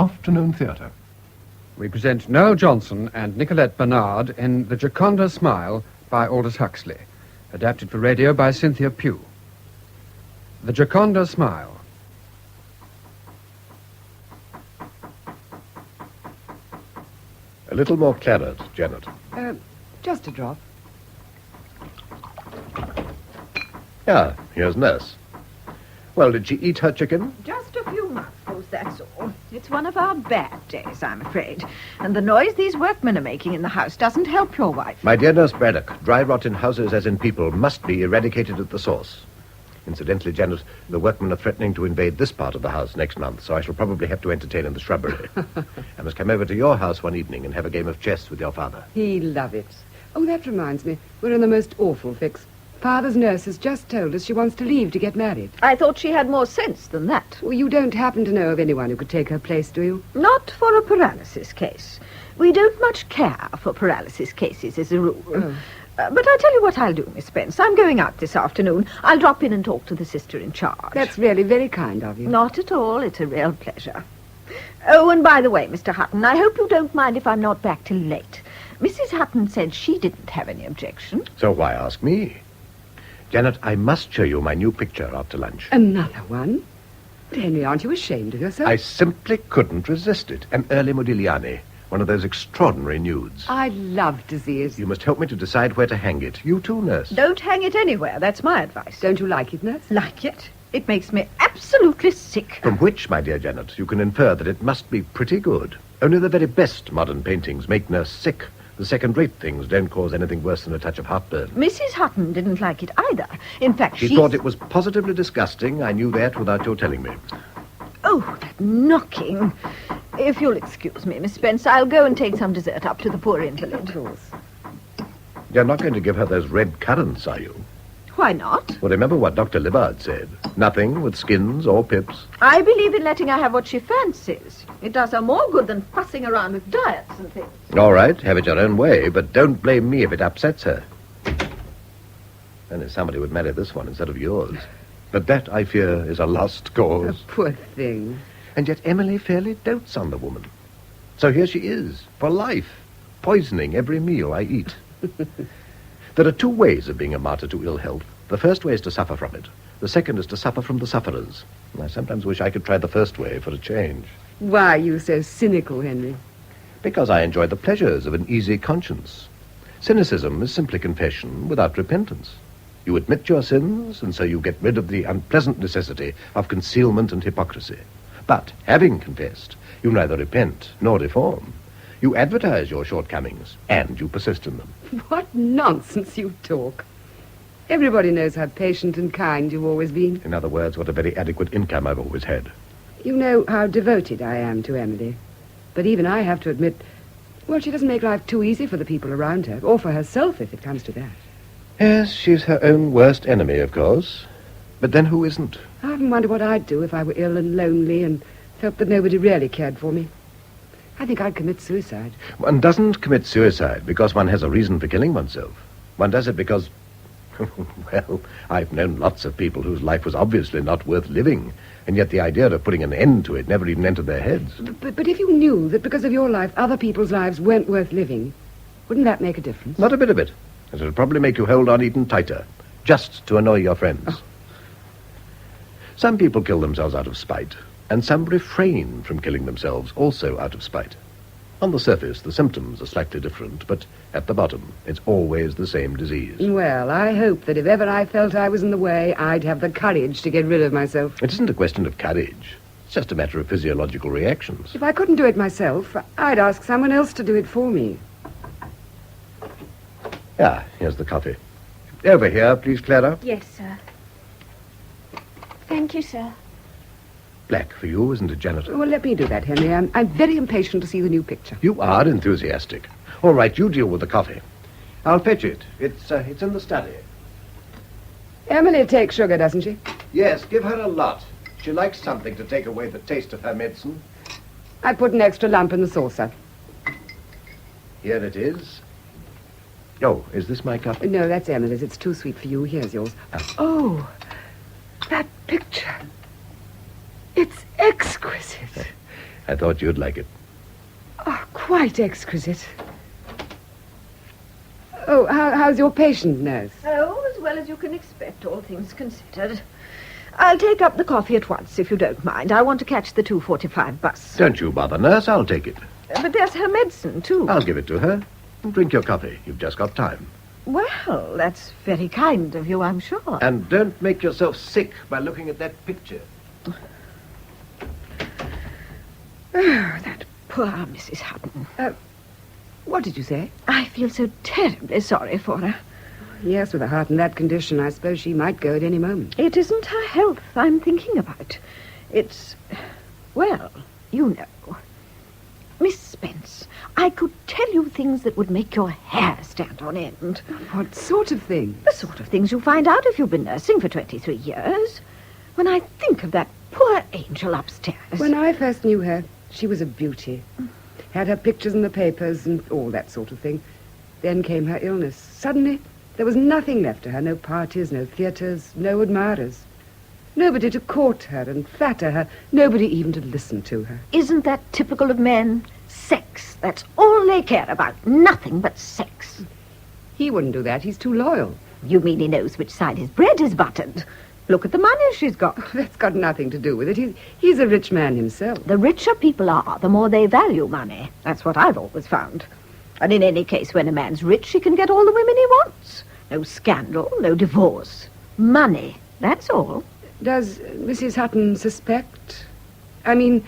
afternoon theatre. We present Noel Johnson and Nicolette Bernard in The Gioconda Smile by Aldous Huxley, adapted for radio by Cynthia Pugh. The Gioconda Smile. A little more claret, Janet. Just a drop. Ah, here's Nurse. Well, did she eat her chicken? Just a few mouthfuls, that's all. It's one of our bad days, I'm afraid. And the noise these workmen are making in the house doesn't help your wife. My dear Nurse Braddock, dry rot in houses as in people must be eradicated at the source. Incidentally, Janet, the workmen are threatening to invade this part of the house next month, so I shall probably have to entertain in the shrubbery. I must come over to your house one evening and have a game of chess with your father. He'll love it. Oh, that reminds me. We're in the most awful fix. Father's nurse has just told us she wants to leave to get married. I thought she had more sense than that. Well, you don't happen to know of anyone who could take her place, do you? Not for a paralysis case. We don't much care for paralysis cases as a rule. Oh. But I'll tell you what I'll do, Miss Spence. I'm going out this afternoon. I'll drop in and talk to the sister in charge. That's really very kind of you. Not at all. It's a real pleasure. Oh, and by the way, Mr. Hutton, I hope you don't mind if I'm not back till late. Mrs. Hutton said she didn't have any objection. So why ask me? Janet, I must show you my new picture after lunch. Another one? But Henry, aren't you ashamed of yourself? I simply couldn't resist it. An early Modigliani. One of those extraordinary nudes. I'd love to see it. You must help me to decide where to hang it. You too, Nurse. Don't hang it anywhere. That's my advice. Don't you like it, Nurse? Like it? It makes me absolutely sick. From which, my dear Janet, you can infer that it must be pretty good. Only the very best modern paintings make Nurse sick. The second-rate things don't cause anything worse than a touch of heartburn. Mrs. Hutton didn't like it either. In fact, She thought it was positively disgusting. I knew that without your telling me. Oh, that knocking. If you'll excuse me, Miss Spence, I'll go and take some dessert up to the poor invalid. Of course. You're not going to give her those red currants, are you? Why not? Well, remember what Dr. Libbard said. Nothing with skins or pips. I believe in letting her have what she fancies. It does her more good than fussing around with diets and things. All right, have it your own way, but don't blame me if it upsets her. Only somebody would marry this one instead of yours. But that, I fear, is a lost cause. A poor thing. And yet Emily fairly dotes on the woman. So here she is, for life, poisoning every meal I eat. There are two ways of being a martyr to ill health. The first way is to suffer from it. The second is to suffer from the sufferers. I sometimes wish I could try the first way for a change. Why are you so cynical, Henry? Because I enjoy the pleasures of an easy conscience. Cynicism is simply confession without repentance. You admit your sins, and so you get rid of the unpleasant necessity of concealment and hypocrisy. But, having confessed, you neither repent nor reform. You advertise your shortcomings, and you persist in them. What nonsense you talk. Everybody knows how patient and kind you've always been. In other words, what a very adequate income I've always had. You know how devoted I am to Emily. But even I have to admit, well, she doesn't make life too easy for the people around her, or for herself if it comes to that. Yes, she's her own worst enemy, of course. But then who isn't? I often wonder what I'd do if I were ill and lonely and felt that nobody really cared for me. I think I'd commit suicide. One doesn't commit suicide because one has a reason for killing oneself. One does it because... well, I've known lots of people whose life was obviously not worth living, and yet the idea of putting an end to it never even entered their heads. But if you knew that because of your life other people's lives weren't worth living, wouldn't that make a difference? Not a bit of it. It would probably make you hold on even tighter, just to annoy your friends. Oh. Some people kill themselves out of spite, and some refrain from killing themselves also out of spite. On the surface, the symptoms are slightly different, but at the bottom, it's always the same disease. Well, I hope that if ever I felt I was in the way, I'd have the courage to get rid of myself. It isn't a question of courage. It's just a matter of physiological reactions. If I couldn't do it myself, I'd ask someone else to do it for me. Ah, here's the coffee. Over here, please, Clara. Yes, sir. Thank you, sir. Black for you, isn't it, Janet? Well, let me do that, Henry. I'm very impatient to see the new picture. You are enthusiastic. All right, you deal with the coffee. I'll fetch it. It's in the study. Emily takes sugar, doesn't she? Yes, give her a lot. She likes something to take away the taste of her medicine. I'd put an extra lump in the saucer. Here it is. Oh, is this my cup? No, that's Emily's. It's too sweet for you. Here's yours. Oh, that picture. It's exquisite. I thought you'd like it. Oh, quite exquisite. Oh, how's your patient, nurse? Oh, as well as you can expect, all things considered. I'll take up the coffee at once, if you don't mind. I want to catch the 2:45 bus. Don't you bother, nurse. I'll take it. But there's her medicine, too. I'll give it to her. Drink your coffee. You've just got time. Well, that's very kind of you, I'm sure. And don't make yourself sick by looking at that picture. Oh, that poor Mrs. Hutton. What did you say? I feel so terribly sorry for her. Yes, with a heart in that condition, I suppose she might go at any moment. It isn't her health I'm thinking about. It's, well, you know. Miss Spence, I could tell you things that would make your hair stand on end. What sort of thing? The sort of things you find out if you've been nursing for 23 years. When I think of that poor angel upstairs. When I first knew her, she was a beauty. Had her pictures in the papers and all that sort of thing. Then came her illness. Suddenly, there was nothing left to her. No parties, no theatres, no admirers. Nobody to court her and flatter her. Nobody even to listen to her. Isn't that typical of men? Sex. That's all they care about. Nothing but sex. He wouldn't do that. He's too loyal. You mean he knows which side his bread is buttered? Look at the money she's got. That's got nothing to do with it. He's a rich man himself. The richer people are, the more they value money. That's what I've always found. And in any case, when a man's rich, he can get all the women he wants. No scandal, no divorce. Money, that's all. Does Mrs. Hutton suspect? I mean,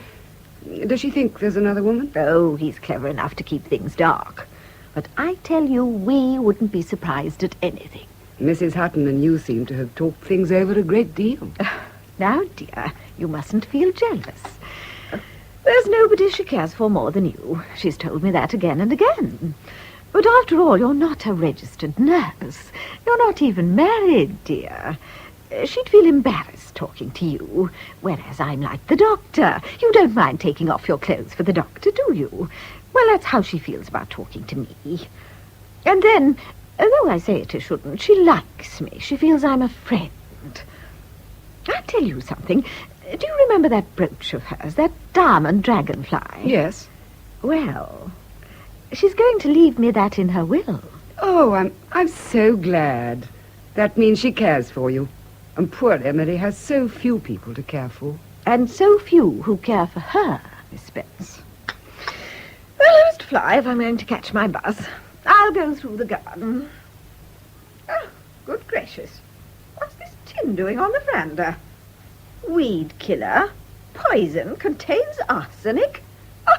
does she think there's another woman? Oh, he's clever enough to keep things dark. But I tell you, we wouldn't be surprised at anything. Mrs. Hutton and you seem to have talked things over a great deal. Now, dear, you mustn't feel jealous. There's nobody she cares for more than you. She's told me that again and again. But after all, you're not a registered nurse. You're not even married, dear. She'd feel embarrassed talking to you, whereas I'm like the doctor. You don't mind taking off your clothes for the doctor, do you? Well, that's how she feels about talking to me. And then, though I say it shouldn't, she likes me. She feels I'm a friend. I'll tell you something. Do you remember that brooch of hers, that diamond dragonfly? Yes. Well, she's going to leave me that in her will. Oh, I'm so glad. That means she cares for you. And poor Emily has so few people to care for. And so few who care for her, Miss Spence. Well, I must fly if I'm going to catch my bus. I'll go through the garden. Oh, good gracious. What's this tin doing on the veranda? Weed killer. Poison. Contains arsenic. Oh,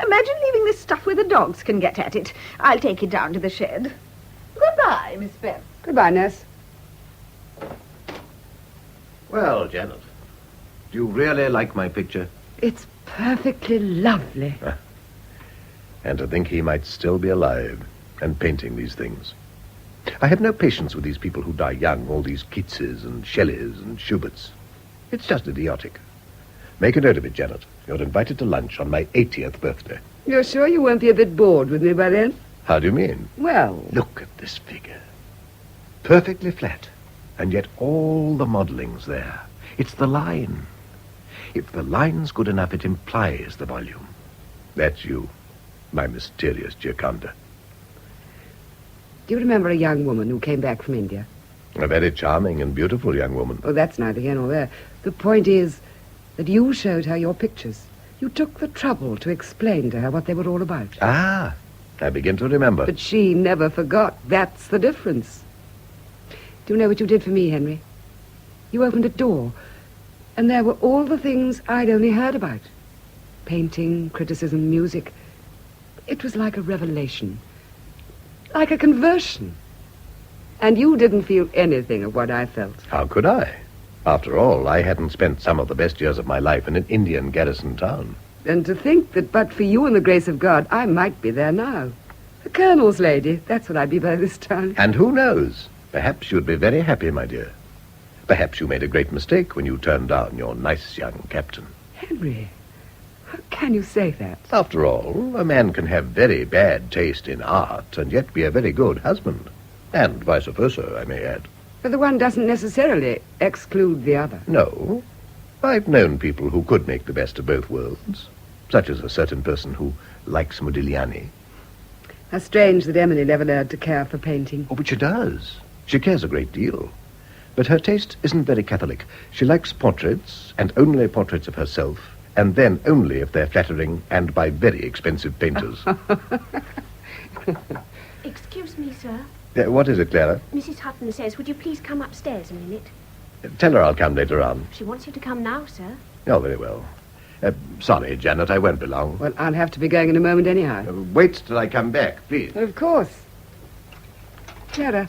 imagine leaving this stuff where the dogs can get at it. I'll take it down to the shed. Goodbye, Miss Spence. Goodbye, nurse. Well, Janet, do you really like my picture? It's perfectly lovely. And to think he might still be alive and painting these things. I have no patience with these people who die young, all these Keatses and Shelleys and Schuberts. It's just idiotic. Make a note of it, Janet. You're invited to lunch on my 80th birthday. You're sure you won't be a bit bored with me by then? How do you mean? Well, Look at this figure. Perfectly flat. And yet all the modelling's there. It's the line. If the line's good enough, it implies the volume. That's you, my mysterious Gioconda. do you remember a young woman who came back from India? A very charming and beautiful young woman. Oh, that's neither here nor there. The point is that you showed her your pictures. You took the trouble to explain to her what they were all about. Ah, I begin to remember. But she never forgot. That's the difference. Do you know what you did for me, Henry? You opened a door, and there were all the things I'd only heard about. Painting, criticism, music. It was like a revelation. Like a conversion. And you didn't feel anything of what I felt. How could I? After all, I hadn't spent some of the best years of my life in an Indian garrison town. And to think that but for you and the grace of God, I might be there now. A colonel's lady, that's what I'd be by this time. And who knows? Perhaps you'd be very happy, my dear. Perhaps you made a great mistake when you turned down your nice young captain. Henry, how can you say that? After all, a man can have very bad taste in art and yet be a very good husband. And vice versa, I may add. But the one doesn't necessarily exclude the other. No. I've known people who could make the best of both worlds. such as a certain person who likes Modigliani. How strange that Emily never learned to care for painting. Oh, but she does. She cares a great deal. But her taste isn't very catholic. She likes portraits, and only portraits of herself, and then only if they're flattering and by very expensive painters. Excuse me, sir. What is it, Clara? Mrs. Hutton says, would you please come upstairs a minute? Tell her I'll come later on. She wants you to come now, sir. Oh, very well. Sorry, Janet, I won't be long. Well, I'll have to be going in a moment anyhow. Wait till I come back, please. Of course. Clara,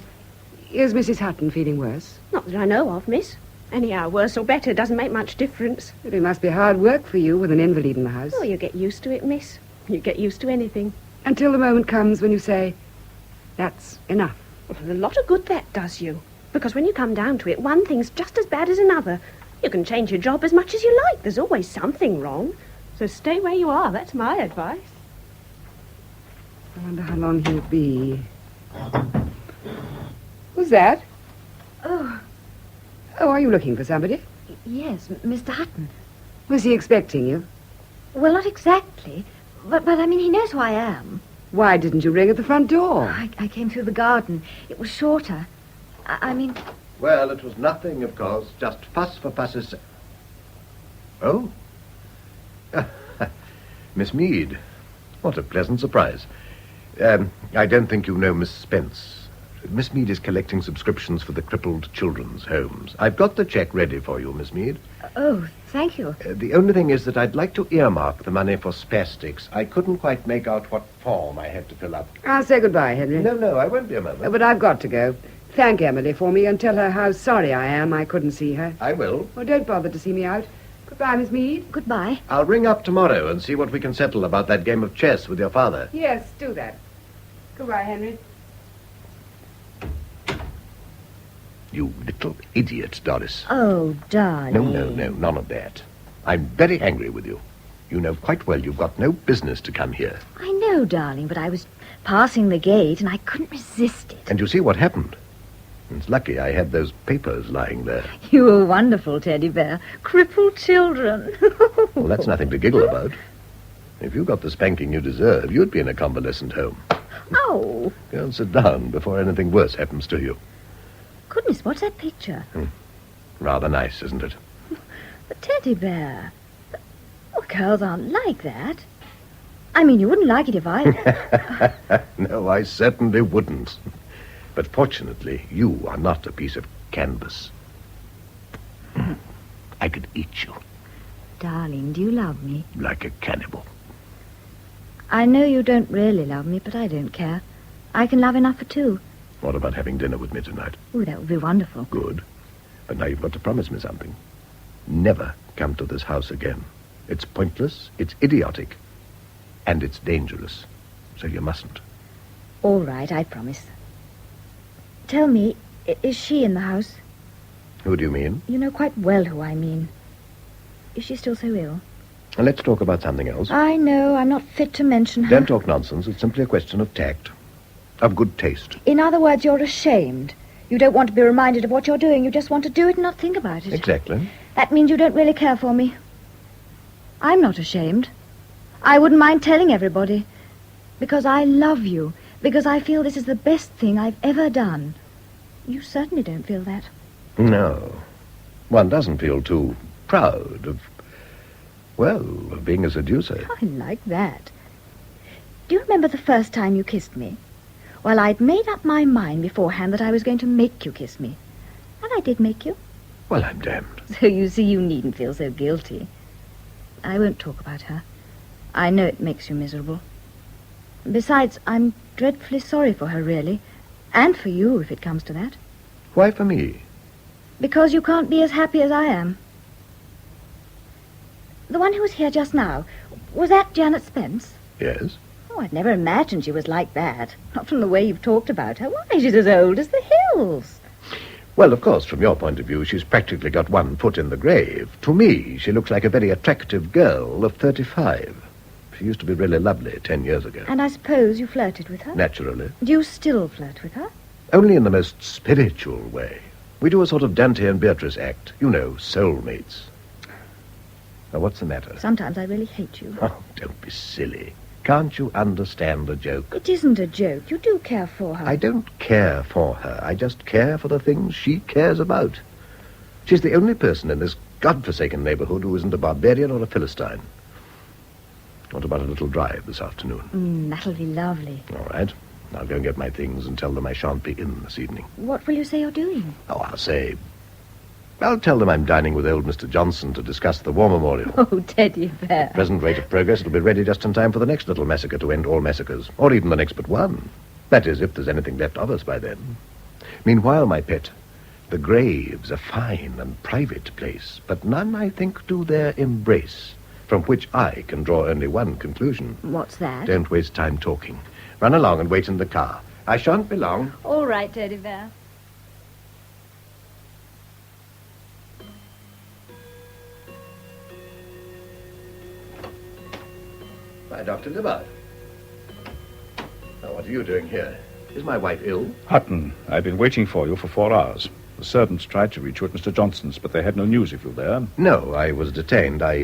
is Mrs. Hutton feeling worse? Not that I know of, miss. Anyhow, worse or better doesn't make much difference. It must be hard work for you with an invalid in the house. Oh, you get used to it, miss. You get used to anything. Until the moment comes when you say, that's enough. Well, a lot of good that does you. Because when you come down to it, one thing's just as bad as another. You can change your job as much as you like. There's always something wrong. So stay where you are. That's my advice. I wonder how long he'll be. Who's that? Oh, Oh, are you looking for somebody? yes, Mr. Hutton. Was he expecting you? Well, not exactly. But I mean, he knows who I am. Why didn't you ring at the front door? I came through the garden. It was shorter. I mean... Well, it was nothing, of course. Just fuss for fuss's sake. Oh? Miss Mead. What a pleasant surprise. I don't think you know Miss Spence. Miss Mead is collecting subscriptions for the crippled children's homes. I've got the cheque ready for you, Miss Mead. Oh, thank you. The only thing is that I'd like to earmark the money for spastics. I couldn't quite make out what form I had to fill up. I'll say goodbye, Henry. No, I won't be a moment. But I've got to go. Thank Emily for me and tell her how sorry I am I couldn't see her. I will. Oh, don't bother to see me out. Goodbye, Miss Mead. Goodbye. I'll ring up tomorrow and see what we can settle about that game of chess with your father. Yes, do that. Goodbye, Henry. You little idiot, Doris. Oh, darling. No, none of that. I'm very angry with you. You know quite well you've got no business to come here. I know, darling, but I was passing the gate and I couldn't resist it. And you see what happened. It's lucky I had those papers lying there. You were wonderful, Teddy Bear. Crippled children. Well, that's nothing to giggle about. If you got the spanking you deserve, you'd be in a convalescent home. Oh, Go and sit down before anything worse happens to you. goodness, what's that picture? Rather nice, isn't it? But Teddy Bear, well, girls aren't like that. I mean, you wouldn't like it if I... No, I certainly wouldn't. But fortunately, you are not a piece of canvas. I could eat you Darling, do you love me? like a cannibal. I know you don't really love me, but I don't care. I can love enough for two. What about having dinner with me tonight? Oh, that would be wonderful. Good. But now you've got to promise me something. Never come to this house again. It's pointless, it's idiotic, and it's dangerous. So you mustn't. All right, I promise. Tell me, is she in the house? Who do you mean? You know quite well who I mean. Is she still so ill? Let's talk about something else. I know, I'm not fit to mention her. Don't talk nonsense. It's simply a question of tact. Of good taste. In other words, you're ashamed. You don't want to be reminded of what you're doing. You just want to do it and not think about it. Exactly. That means you don't really care for me. I'm not ashamed. I wouldn't mind telling everybody. Because I love you. Because I feel this is the best thing I've ever done. You certainly don't feel that. No. One doesn't feel too proud of being a seducer. I like that. Do you remember the first time you kissed me? Well, I'd made up my mind beforehand that I was going to make you kiss me. And I did make you. Well, I'm damned. So you see, you needn't feel so guilty. I won't talk about her. I know it makes you miserable. Besides, I'm dreadfully sorry for her, really. And for you, if it comes to that. Why for me? Because you can't be as happy as I am. The one who was here just now, was that Janet Spence? Yes. Oh, I'd never imagined she was like that. Not from the way you've talked about her. Why, she's as old as the hills. Well, of course, from your point of view, she's practically got one foot in the grave. To me, she looks like a very attractive girl of 35. She used to be really lovely 10 years ago. And I suppose you flirted with her? Naturally. Do you still flirt with her? Only in the most spiritual way. We do a sort of Dante and Beatrice act. You know, soulmates. Now, what's the matter? Sometimes I really hate you. Oh, don't be silly. Can't you understand a joke? It isn't a joke. You do care for her. I don't care for her. I just care for the things she cares about. She's the only person in this godforsaken neighborhood who isn't a barbarian or a Philistine. What about a little drive this afternoon? That'll be lovely. All right. I'll go and get my things and tell them I shan't be in this evening. What will you say you're doing? Oh, I'll tell them I'm dining with old Mr. Johnson to discuss the war memorial. Oh, Teddy Bear. Present rate of progress, it'll be ready just in time for the next little massacre to end all massacres, or even the next but one. That is, if there's anything left of us by then. Meanwhile, my pet, the grave's a fine and private place, but none, I think, do their embrace, from which I can draw only one conclusion. What's that? Don't waste time talking. Run along and wait in the car. I shan't be long. All right, Teddy Bear. Hi, Dr. Libbard. Now, what are you doing here? Is my wife ill? Hutton, I've been waiting for you for 4 hours. The servants tried to reach you at Mr. Johnson's, but they had no news of you there. No, I was detained. I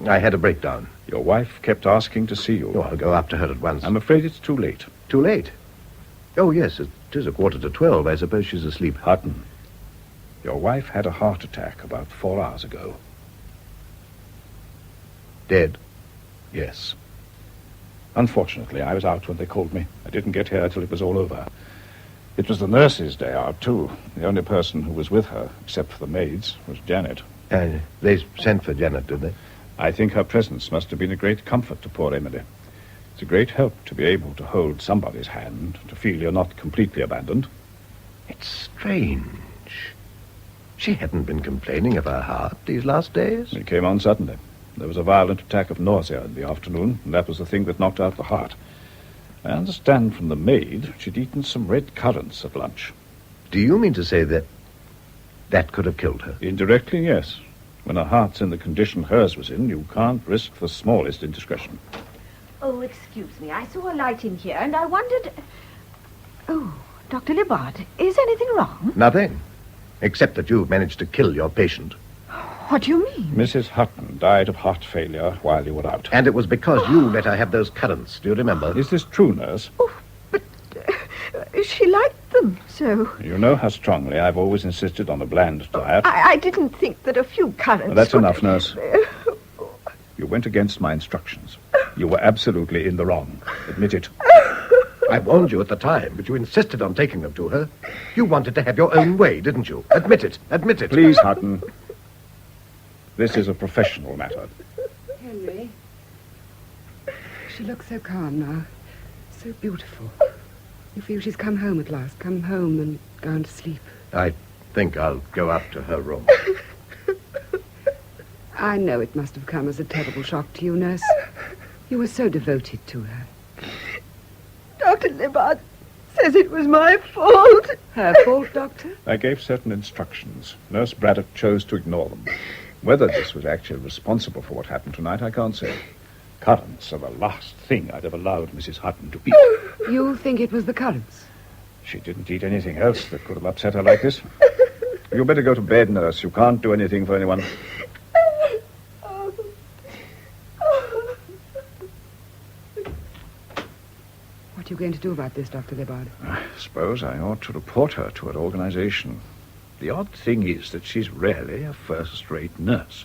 had a breakdown. Your wife kept asking to see you. Oh, I'll go up to her at once. I'm afraid it's too late. Too late? Oh, yes, it is 11:45. I suppose she's asleep. Hutton, your wife had a heart attack about 4 hours ago. Dead? Yes. Unfortunately, I was out when they called me. I didn't get here till it was all over. It was the nurse's day out, too. The only person who was with her, except for the maids, was Janet. They sent for Janet, did they? I think her presence must have been a great comfort to poor Emily. It's a great help to be able to hold somebody's hand, to feel you're not completely abandoned. It's strange. She hadn't been complaining of her heart these last days. It came on suddenly. There was a violent attack of nausea in the afternoon, and that was the thing that knocked out the heart. I understand from the maid she'd eaten some red currants at lunch. Do you mean to say that could have killed her? Indirectly, yes. When a heart's in the condition hers was in, you can't risk the smallest indiscretion. Oh, excuse me. I saw a light in here, and I wondered... Oh, Dr. Libbard, is anything wrong? Nothing, except that you've managed to kill your patient. What do you mean? Mrs. Hutton died of heart failure while you were out. And it was because you let her have those currants. Do you remember? Is this true, nurse? Oh, but she liked them, so... You know how strongly I've always insisted on a bland diet. I didn't think that a few currants... Well, that's enough, nurse. You went against my instructions. You were absolutely in the wrong. Admit it. I warned you at the time, but you insisted on taking them to her. You wanted to have your own way, didn't you? Admit it. Admit it. Please, Hutton. This is a professional matter. Henry. She looks so calm now. So beautiful. You feel she's come home at last. Come home and gone to sleep. I think I'll go up to her room. I know it must have come as a terrible shock to you, nurse. You were so devoted to her. Dr. Libbard says it was my fault. Her fault, Doctor? I gave certain instructions. Nurse Braddock chose to ignore them. Whether this was actually responsible for what happened tonight, I can't say. Currants are the last thing I'd have allowed Mrs. Hutton to eat. You think it was the currants? She didn't eat anything else that could have upset her like this. You better go to bed, nurse. You can't do anything for anyone. What are you going to do about this, Dr. Libbard? I suppose I ought to report her to an organization. The odd thing is that she's really a first-rate nurse.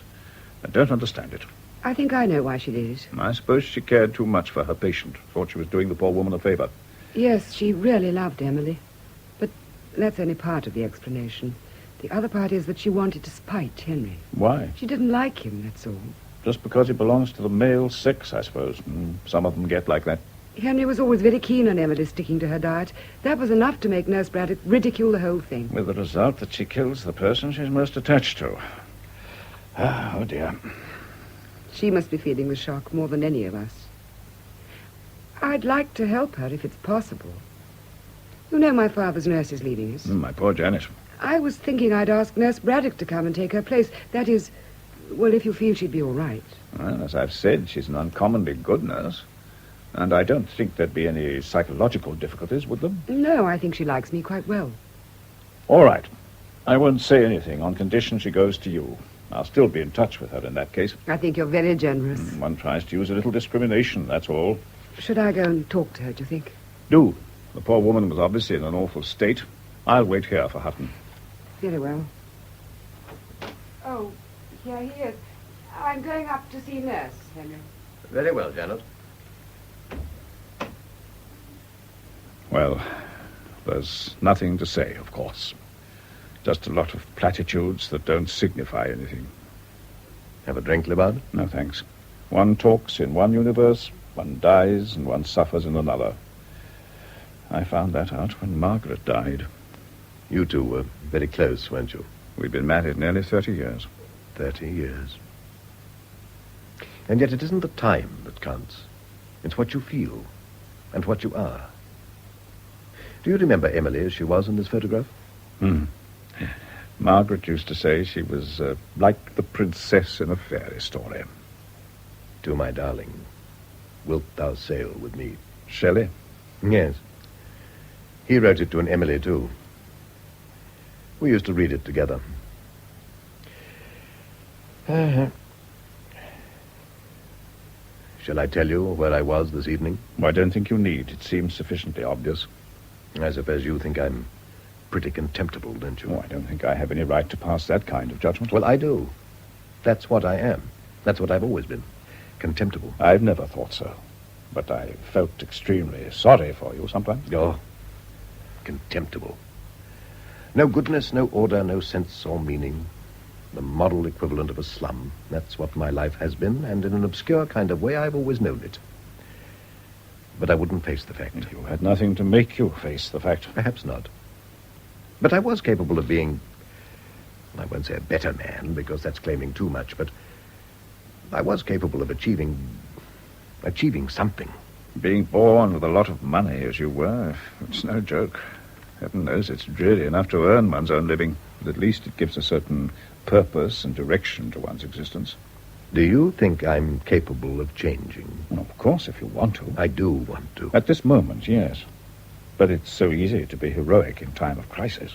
I don't understand it. I think I know why she did it. I suppose she cared too much for her patient. Thought she was doing the poor woman a favor. Yes, she really loved Emily. But that's only part of the explanation. The other part is that she wanted to spite Henry. Why? She didn't like him, that's all. Just because he belongs to the male sex, I suppose. Some of them get like that. Henry was always very keen on Emily sticking to her diet. That was enough to make Nurse Braddock ridicule the whole thing. With the result that she kills the person she's most attached to. Oh, dear. She must be feeling the shock more than any of us. I'd like to help her if it's possible. You know my father's nurse is leaving us. My poor Janet. I was thinking I'd ask Nurse Braddock to come and take her place. That is, well, if you feel she'd be all right. Well, as I've said, she's an uncommonly good nurse. And I don't think there'd be any psychological difficulties, would there? No, I think she likes me quite well. All right. I won't say anything on condition she goes to you. I'll still be in touch with her in that case. I think you're very generous. One tries to use a little discrimination, that's all. Should I go and talk to her, do you think? Do. The poor woman was obviously in an awful state. I'll wait here for Hutton. Very well. Oh, here he is. I'm going up to see Nurse, Henry. Very well, Janet. Well, there's nothing to say, of course. Just a lot of platitudes that don't signify anything. Have a drink, Libbard? No, thanks. One talks in one universe, one dies, and one suffers in another. I found that out when Margaret died. You two were very close, weren't you? We've been married nearly 30 years. 30 years. And yet it isn't the time that counts. It's what you feel and what you are. Do you remember Emily as she was in this photograph? Margaret used to say she was like the princess in a fairy story. To my darling, wilt thou sail with me? Shelley? Yes. He wrote it to an Emily, too. We used to read it together. Shall I tell you where I was this evening? I don't think you need. It seems sufficiently obvious. I suppose you think I'm pretty contemptible, don't you? Oh, I don't think I have any right to pass that kind of judgment. Well, I do. That's what I am. That's what I've always been. Contemptible. I've never thought so. But I felt extremely sorry for you sometimes. Oh, contemptible. No goodness, no order, no sense or meaning. The moral equivalent of a slum. That's what my life has been, and in an obscure kind of way I've always known it. But I wouldn't face the fact. You had nothing to make you face the fact. Perhaps not. But I was capable of being, I won't say a better man, because that's claiming too much, but I was capable of achieving something. Being born with a lot of money as you were, it's no joke. Heaven knows it's dreary enough to earn one's own living, but at least it gives a certain purpose and direction to one's existence. Do you think I'm capable of changing? Well, of course, if you want to. I do want to. At this moment, yes. But it's so easy to be heroic in time of crisis.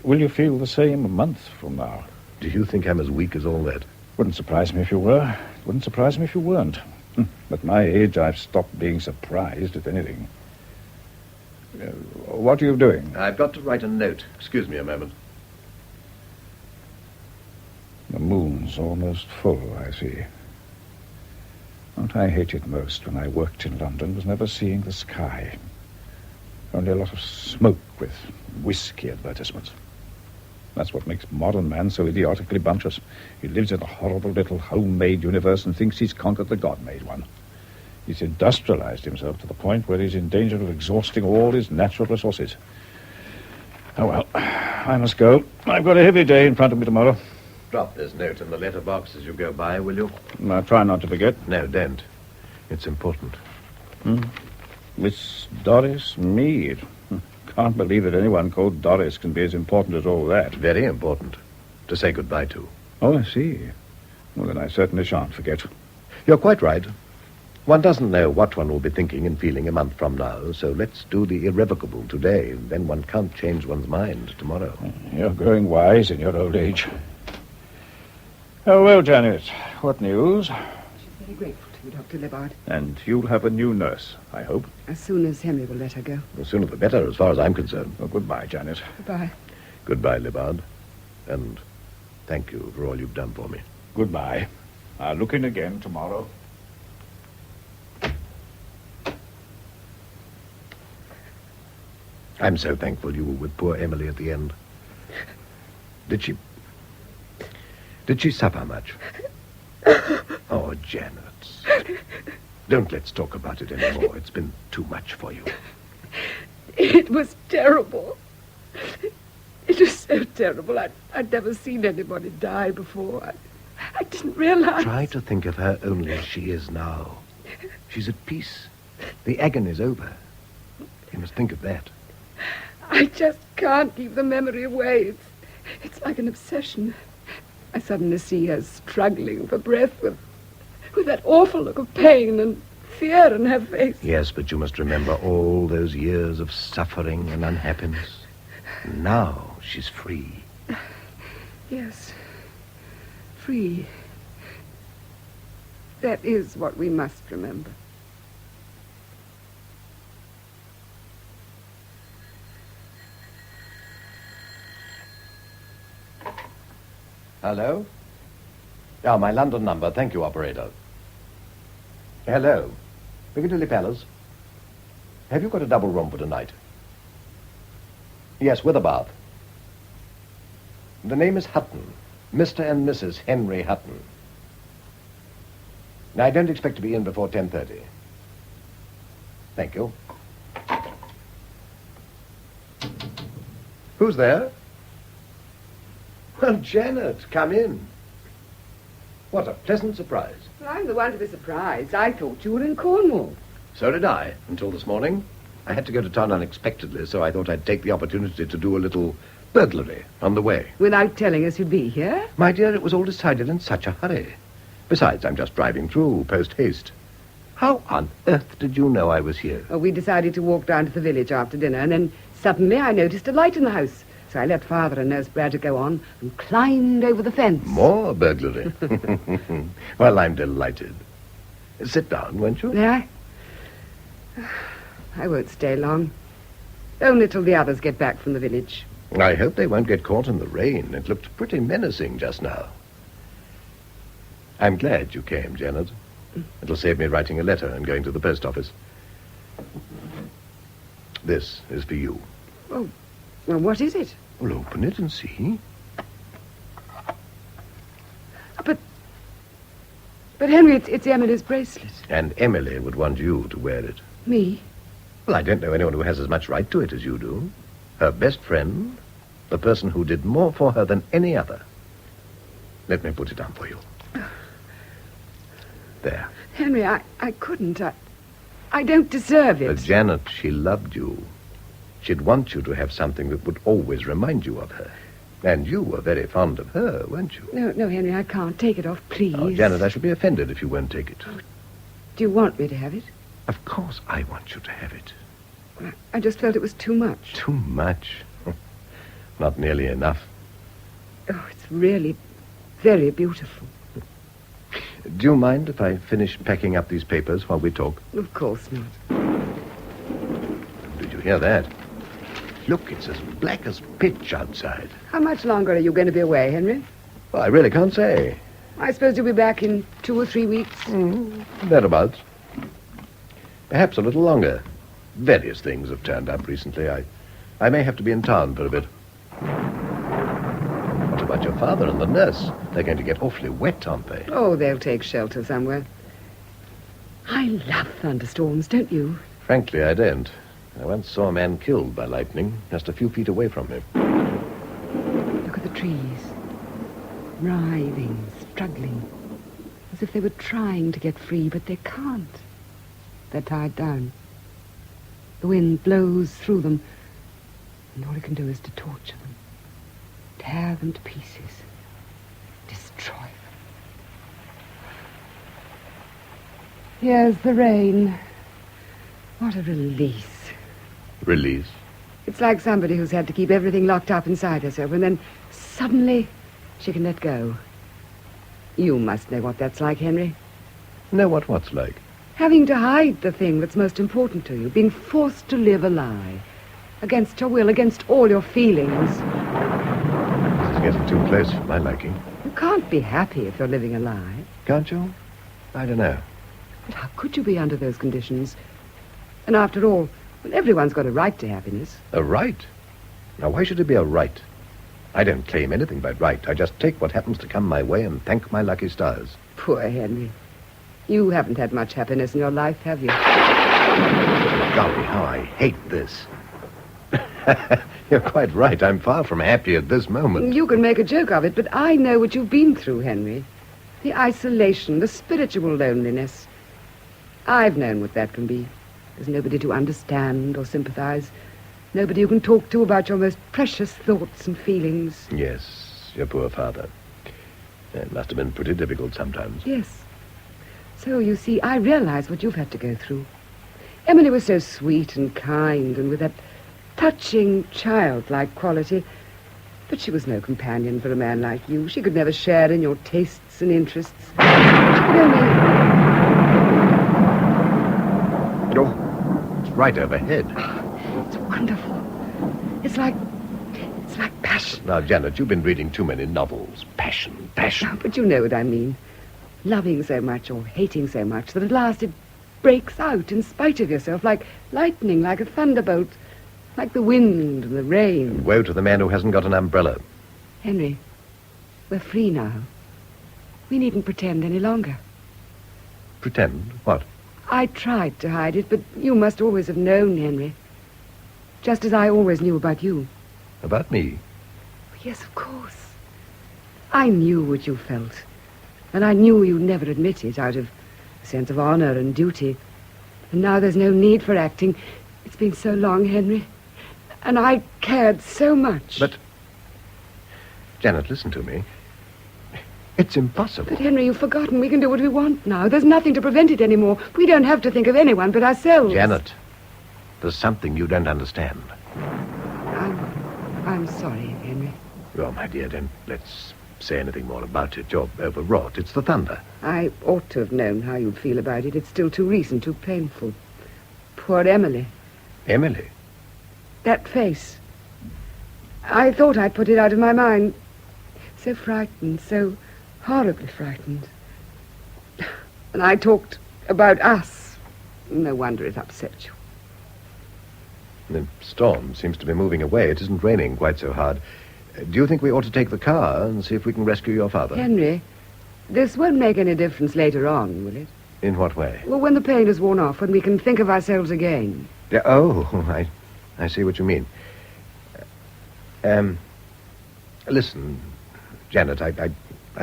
Will you feel the same a month from now? Do you think I'm as weak as all that? Wouldn't surprise me if you were. Wouldn't surprise me if you weren't. At my age, I've stopped being surprised at anything. What are you doing? I've got to write a note. Excuse me a moment. The moon's almost full, I see. What I hated most when I worked in London was never seeing the sky. Only a lot of smoke with whiskey advertisements. That's what makes modern man so idiotically bumptious. He lives in a horrible little homemade universe and thinks he's conquered the God-made one. He's industrialized himself to the point where he's in danger of exhausting all his natural resources. Oh, well, I must go. I've got a heavy day in front of me tomorrow. Drop this note in the letterbox as you go by, will you? I'll try not to forget. No, don't. It's important. Miss Doris Mead. Can't believe that anyone called Doris can be as important as all that. Very important. To say goodbye to. Oh, I see. Well, then I certainly shan't forget. You're quite right. One doesn't know what one will be thinking and feeling a month from now, so let's do the irrevocable today, and then one can't change one's mind tomorrow. You're growing wise in your old age. Oh, well, Janet, what news? She's very grateful to you, Dr. Libbard. And you'll have a new nurse, I hope. As soon as Henry will let her go. The sooner the better, as far as I'm concerned. Well, goodbye, Janet. Goodbye. Goodbye, Libbard. And thank you for all you've done for me. Goodbye. I'll look in again tomorrow. I'm so thankful you were with poor Emily at the end. Did she suffer much? Oh, Janet. Don't let's talk about it anymore. It's been too much for you. It was terrible. It was so terrible. I'd never seen anybody die before. I didn't realize. Try to think of her only as she is now. She's at peace. The agony's over. You must think of that. I just can't keep the memory away. It's like an obsession. I suddenly see her struggling for breath with that awful look of pain and fear in her face. Yes, but you must remember all those years of suffering and unhappiness. Now she's free. Yes. Free. That is what we must remember. Hello? Yeah, my London number. Thank you, operator. Hello. Piccadilly Palace. Have you got a double room for tonight? Yes, with a bath. The name is Hutton. Mr. and Mrs. Henry Hutton. Now, I don't expect to be in before 10:30. Thank you. Who's there? Well, Janet, come in. What a pleasant surprise. Well, I'm the one to be surprised. I thought you were in Cornwall. So did I, until this morning. I had to go to town unexpectedly, so I thought I'd take the opportunity to do a little burglary on the way. Without telling us you'd be here? My dear, it was all decided in such a hurry. Besides, I'm just driving through, post-haste. How on earth did you know I was here? Well, we decided to walk down to the village after dinner, and then suddenly I noticed a light in the house. So I let Father and Nurse Braddock go on and climbed over the fence. More burglary. Well, I'm delighted. Sit down, won't you? Yeah? I won't stay long. Only till the others get back from the village. I hope they won't get caught in the rain. It looked pretty menacing just now. I'm glad you came, Janet. It'll save me writing a letter and going to the post office. This is for you. Oh, well, what is it? Well, open it and see. But Henry, it's Emily's bracelet. And Emily would want you to wear it. Me? Well, I don't know anyone who has as much right to it as you do. Her best friend, the person who did more for her than any other. Let me put it on for you. There. Henry, I couldn't. I don't deserve it. But Janet, she loved you. She'd want you to have something that would always remind you of her. And you were very fond of her, weren't you? No, Henry, I can't. Take it off, please. Oh, Janet, I shall be offended if you won't take it. Do you want me to have it? Of course I want you to have it. I just felt it was too much. Too much? Not nearly enough. Oh, it's really very beautiful. Do you mind if I finish packing up these papers while we talk? Of course not. Did you hear that? Look, it's as black as pitch outside. How much longer are you going to be away, Henry? Well, I really can't say. I suppose you'll be back in 2 or 3 weeks. Thereabouts. Perhaps a little longer. Various things have turned up recently. I may have to be in town for a bit. What about your father and the nurse? They're going to get awfully wet, aren't they? Oh, they'll take shelter somewhere. I love thunderstorms, don't you? Frankly, I don't. I once saw a man killed by lightning just a few feet away from me. Look at the trees. Writhing, struggling. As if they were trying to get free, but they can't. They're tied down. The wind blows through them, and all it can do is to torture them. Tear them to pieces. Destroy them. Here's the rain. What a release. Release? It's like somebody who's had to keep everything locked up inside herself, and then suddenly she can let go. You must know what that's like, Henry. Know what's like? Having to hide the thing that's most important to you. Being forced to live a lie. Against your will, against all your feelings. This is getting too close for my liking. You can't be happy if you're living a lie. Can't you? I don't know. But how could you be under those conditions? And after all, well, everyone's got a right to happiness. A right? Now, why should it be a right? I don't claim anything by right. I just take what happens to come my way and thank my lucky stars. Poor Henry. You haven't had much happiness in your life, have you? Golly, how I hate this. You're quite right. I'm far from happy at this moment. You can make a joke of it, but I know what you've been through, Henry. The isolation, the spiritual loneliness. I've known what that can be. There's nobody to understand or sympathize. Nobody you can talk to about your most precious thoughts and feelings. Yes, your poor father. It must have been pretty difficult sometimes. Yes. So, you see, I realize what you've had to go through. Emily was so sweet and kind, and with that touching, childlike quality But she was no companion for a man like you. She could never share in your tastes and interests. She could only... Oh, it's right overhead. It's wonderful. It's like passion. Now, Janet, you've been reading too many novels. Passion, passion. Oh, but you know what I mean. Loving so much or hating so much that at last it breaks out in spite of yourself, like lightning, like a thunderbolt, like the wind and the rain. Woe to the man who hasn't got an umbrella. Henry, we're free now. We needn't pretend any longer. Pretend? What? I tried to hide it, but you must always have known, Henry. Just as I always knew about you. About me? Yes, of course. I knew what you felt. And I knew you'd never admit it out of a sense of honor and duty. And now there's no need for acting. It's been so long, Henry. And I cared so much. But... Janet, listen to me. It's impossible. But, Henry, you've forgotten. We can do what we want now. There's nothing to prevent it anymore. We don't have to think of anyone but ourselves. Janet, there's something you don't understand. I'm sorry, Henry. Well, my dear, don't let's say anything more about it. You're overwrought. It's the thunder. I ought to have known how you'd feel about it. It's still too recent, too painful. Poor Emily. Emily? That face. I thought I'd put it out of my mind. So frightened, so horribly frightened. And I talked about us. No wonder it upset you. The storm seems to be moving away. It isn't raining quite so hard. Do you think we ought to take the car and see if we can rescue your father? Henry, this won't make any difference later on, will it? In what way? Well, when the pain is worn off, when we can think of ourselves again. Oh, I see what you mean. Listen, Janet, I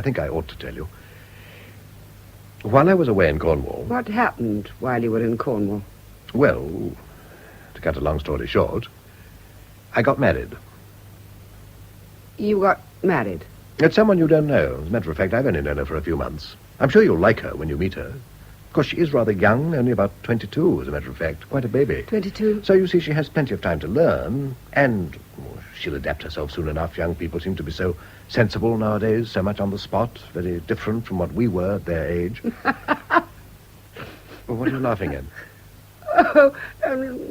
think I ought to tell you. While I was away in Cornwall... What happened while you were in Cornwall? Well, to cut a long story short, I got married. You got married? It's someone you don't know. As a matter of fact, I've only known her for a few months. I'm sure you'll like her when you meet her. Of course, she is rather young, only about 22, as a matter of fact. Quite a baby. 22? So, you see, she has plenty of time to learn, and she'll adapt herself soon enough. Young people seem to be so sensible nowadays, so much on the spot, very different from what we were at their age. Well, what are you laughing at? Oh,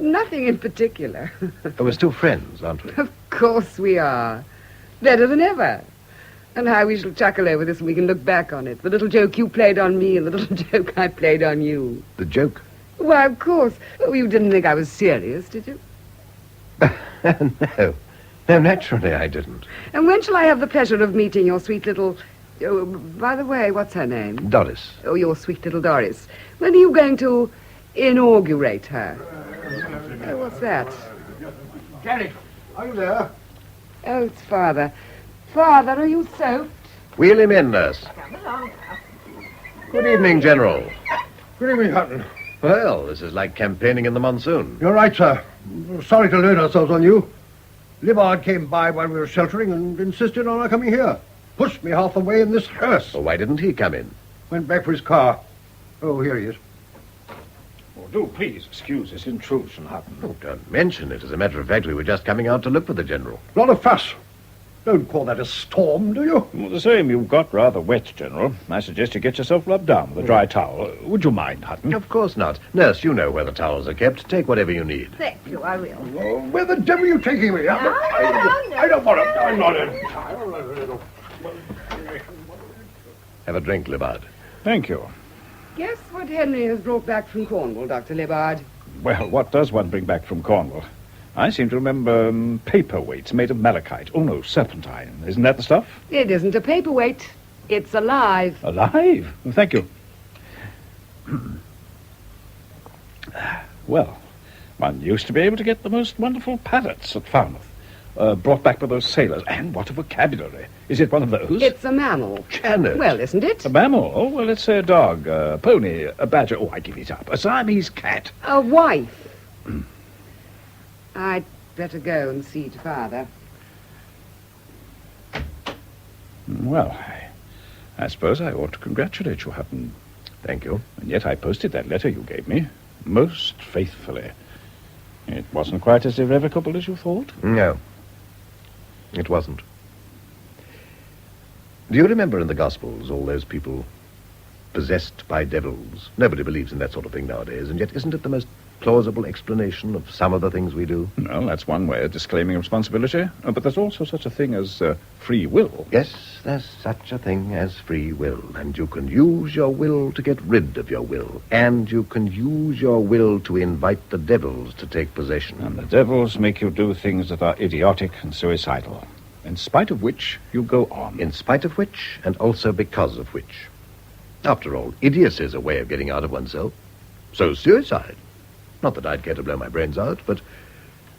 nothing in particular. Oh, we're still friends, aren't we? Of course we are. Better than ever. And how we shall chuckle over this when we can look back on it. The little joke you played on me and the little joke I played on you. The joke? Why, of course. Oh, you didn't think I was serious, did you? No. No, naturally I didn't. And when shall I have the pleasure of meeting your sweet little... Oh, by the way, what's her name? Doris. Oh, your sweet little Doris. When are you going to inaugurate her? Oh, what's that? Janet, are you there? Oh, it's Father. Father, are you soaked? Wheel him in, nurse. Good evening, General. Good evening, Hutton. Well, this is like campaigning in the monsoon. You're right, sir. Sorry to learn ourselves on you. Libbard came by while we were sheltering and insisted on our coming here. Pushed me half the way in this hearse. Well, why didn't he come in? Went back for his car. Oh, here he is. Oh, do please excuse this intrusion, Hutton. Oh, don't mention it. As a matter of fact, we were just coming out to look for the General. Lot of fuss. Don't call that a storm, do you? Well, the same. You've got rather wet, General. I suggest you get yourself rubbed down with a dry towel. Would you mind, Hutton? Of course not. Nurse, you know where the towels are kept. Take whatever you need. Thank you, I will. Oh, where the devil are you taking me? I don't want to. I'm not in. Have a drink, Libbard. Thank you. Guess what Henry has brought back from Cornwall, Dr. Libbard? Well, what does one bring back from Cornwall? I seem to remember paperweights made of malachite. Oh, no, serpentine. Isn't that the stuff? It isn't a paperweight. It's alive. Alive? Thank you. Well, one used to be able to get the most wonderful parrots at Falmouth. Brought back by those sailors. And what a vocabulary. Is it one of those? It's a mammal. Janet. Well, isn't it? A mammal? Oh, well, let's say a dog, a pony, a badger. Oh, I give it up. A Siamese cat. A wife. I'd better go and see to Father. Well, I suppose I ought to congratulate you, Hutton. Thank you. And yet I posted that letter you gave me most faithfully. It wasn't quite as irrevocable as you thought. No. It wasn't. Do you remember in the Gospels all those people possessed by devils? Nobody believes in that sort of thing nowadays, and yet isn't it the most plausible explanation of some of the things we do? Well, that's one way of disclaiming responsibility. But there's also such a thing as free will. Yes, there's such a thing as free will, and you can use your will to get rid of your will, and you can use your will to invite the devils to take possession. And the devils make you do things that are idiotic and suicidal, in spite of which you go on. In spite of which, and also because of which. After all, idiocy is a way of getting out of oneself. So suicide. Not that I'd care to blow my brains out, but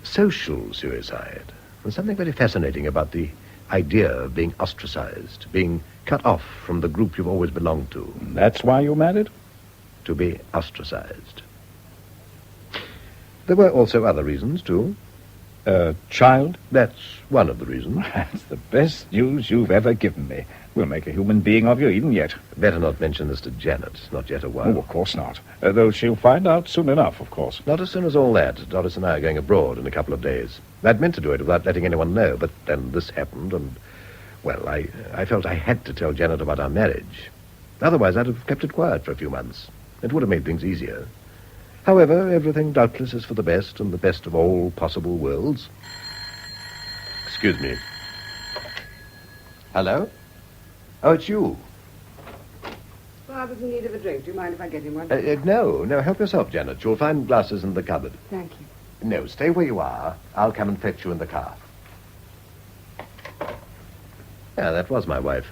social suicide. There's something very fascinating about the idea of being ostracized, being cut off from the group you've always belonged to. That's why you married? To be ostracized. There were also other reasons, too. Child? That's one of the reasons. That's the best news you've ever given me. We'll make a human being of you even yet. Better not mention this to Janet, not yet a while. Oh, of course not. Though she'll find out soon enough, of course. Not as soon as all that. Doris and I are going abroad in a couple of days. I'd meant to do it without letting anyone know, but then this happened, and, well, I felt I had to tell Janet about our marriage. Otherwise, I'd have kept it quiet for a few months. It would have made things easier. However, everything doubtless is for the best, and the best of all possible worlds. Excuse me. Hello? Oh, it's you. Father's in need of a drink. Do you mind if I get him one? No, help yourself, Janet. You'll find glasses in the cupboard. Thank you. No, stay where you are. I'll come and fetch you in the car. Yeah, that was my wife.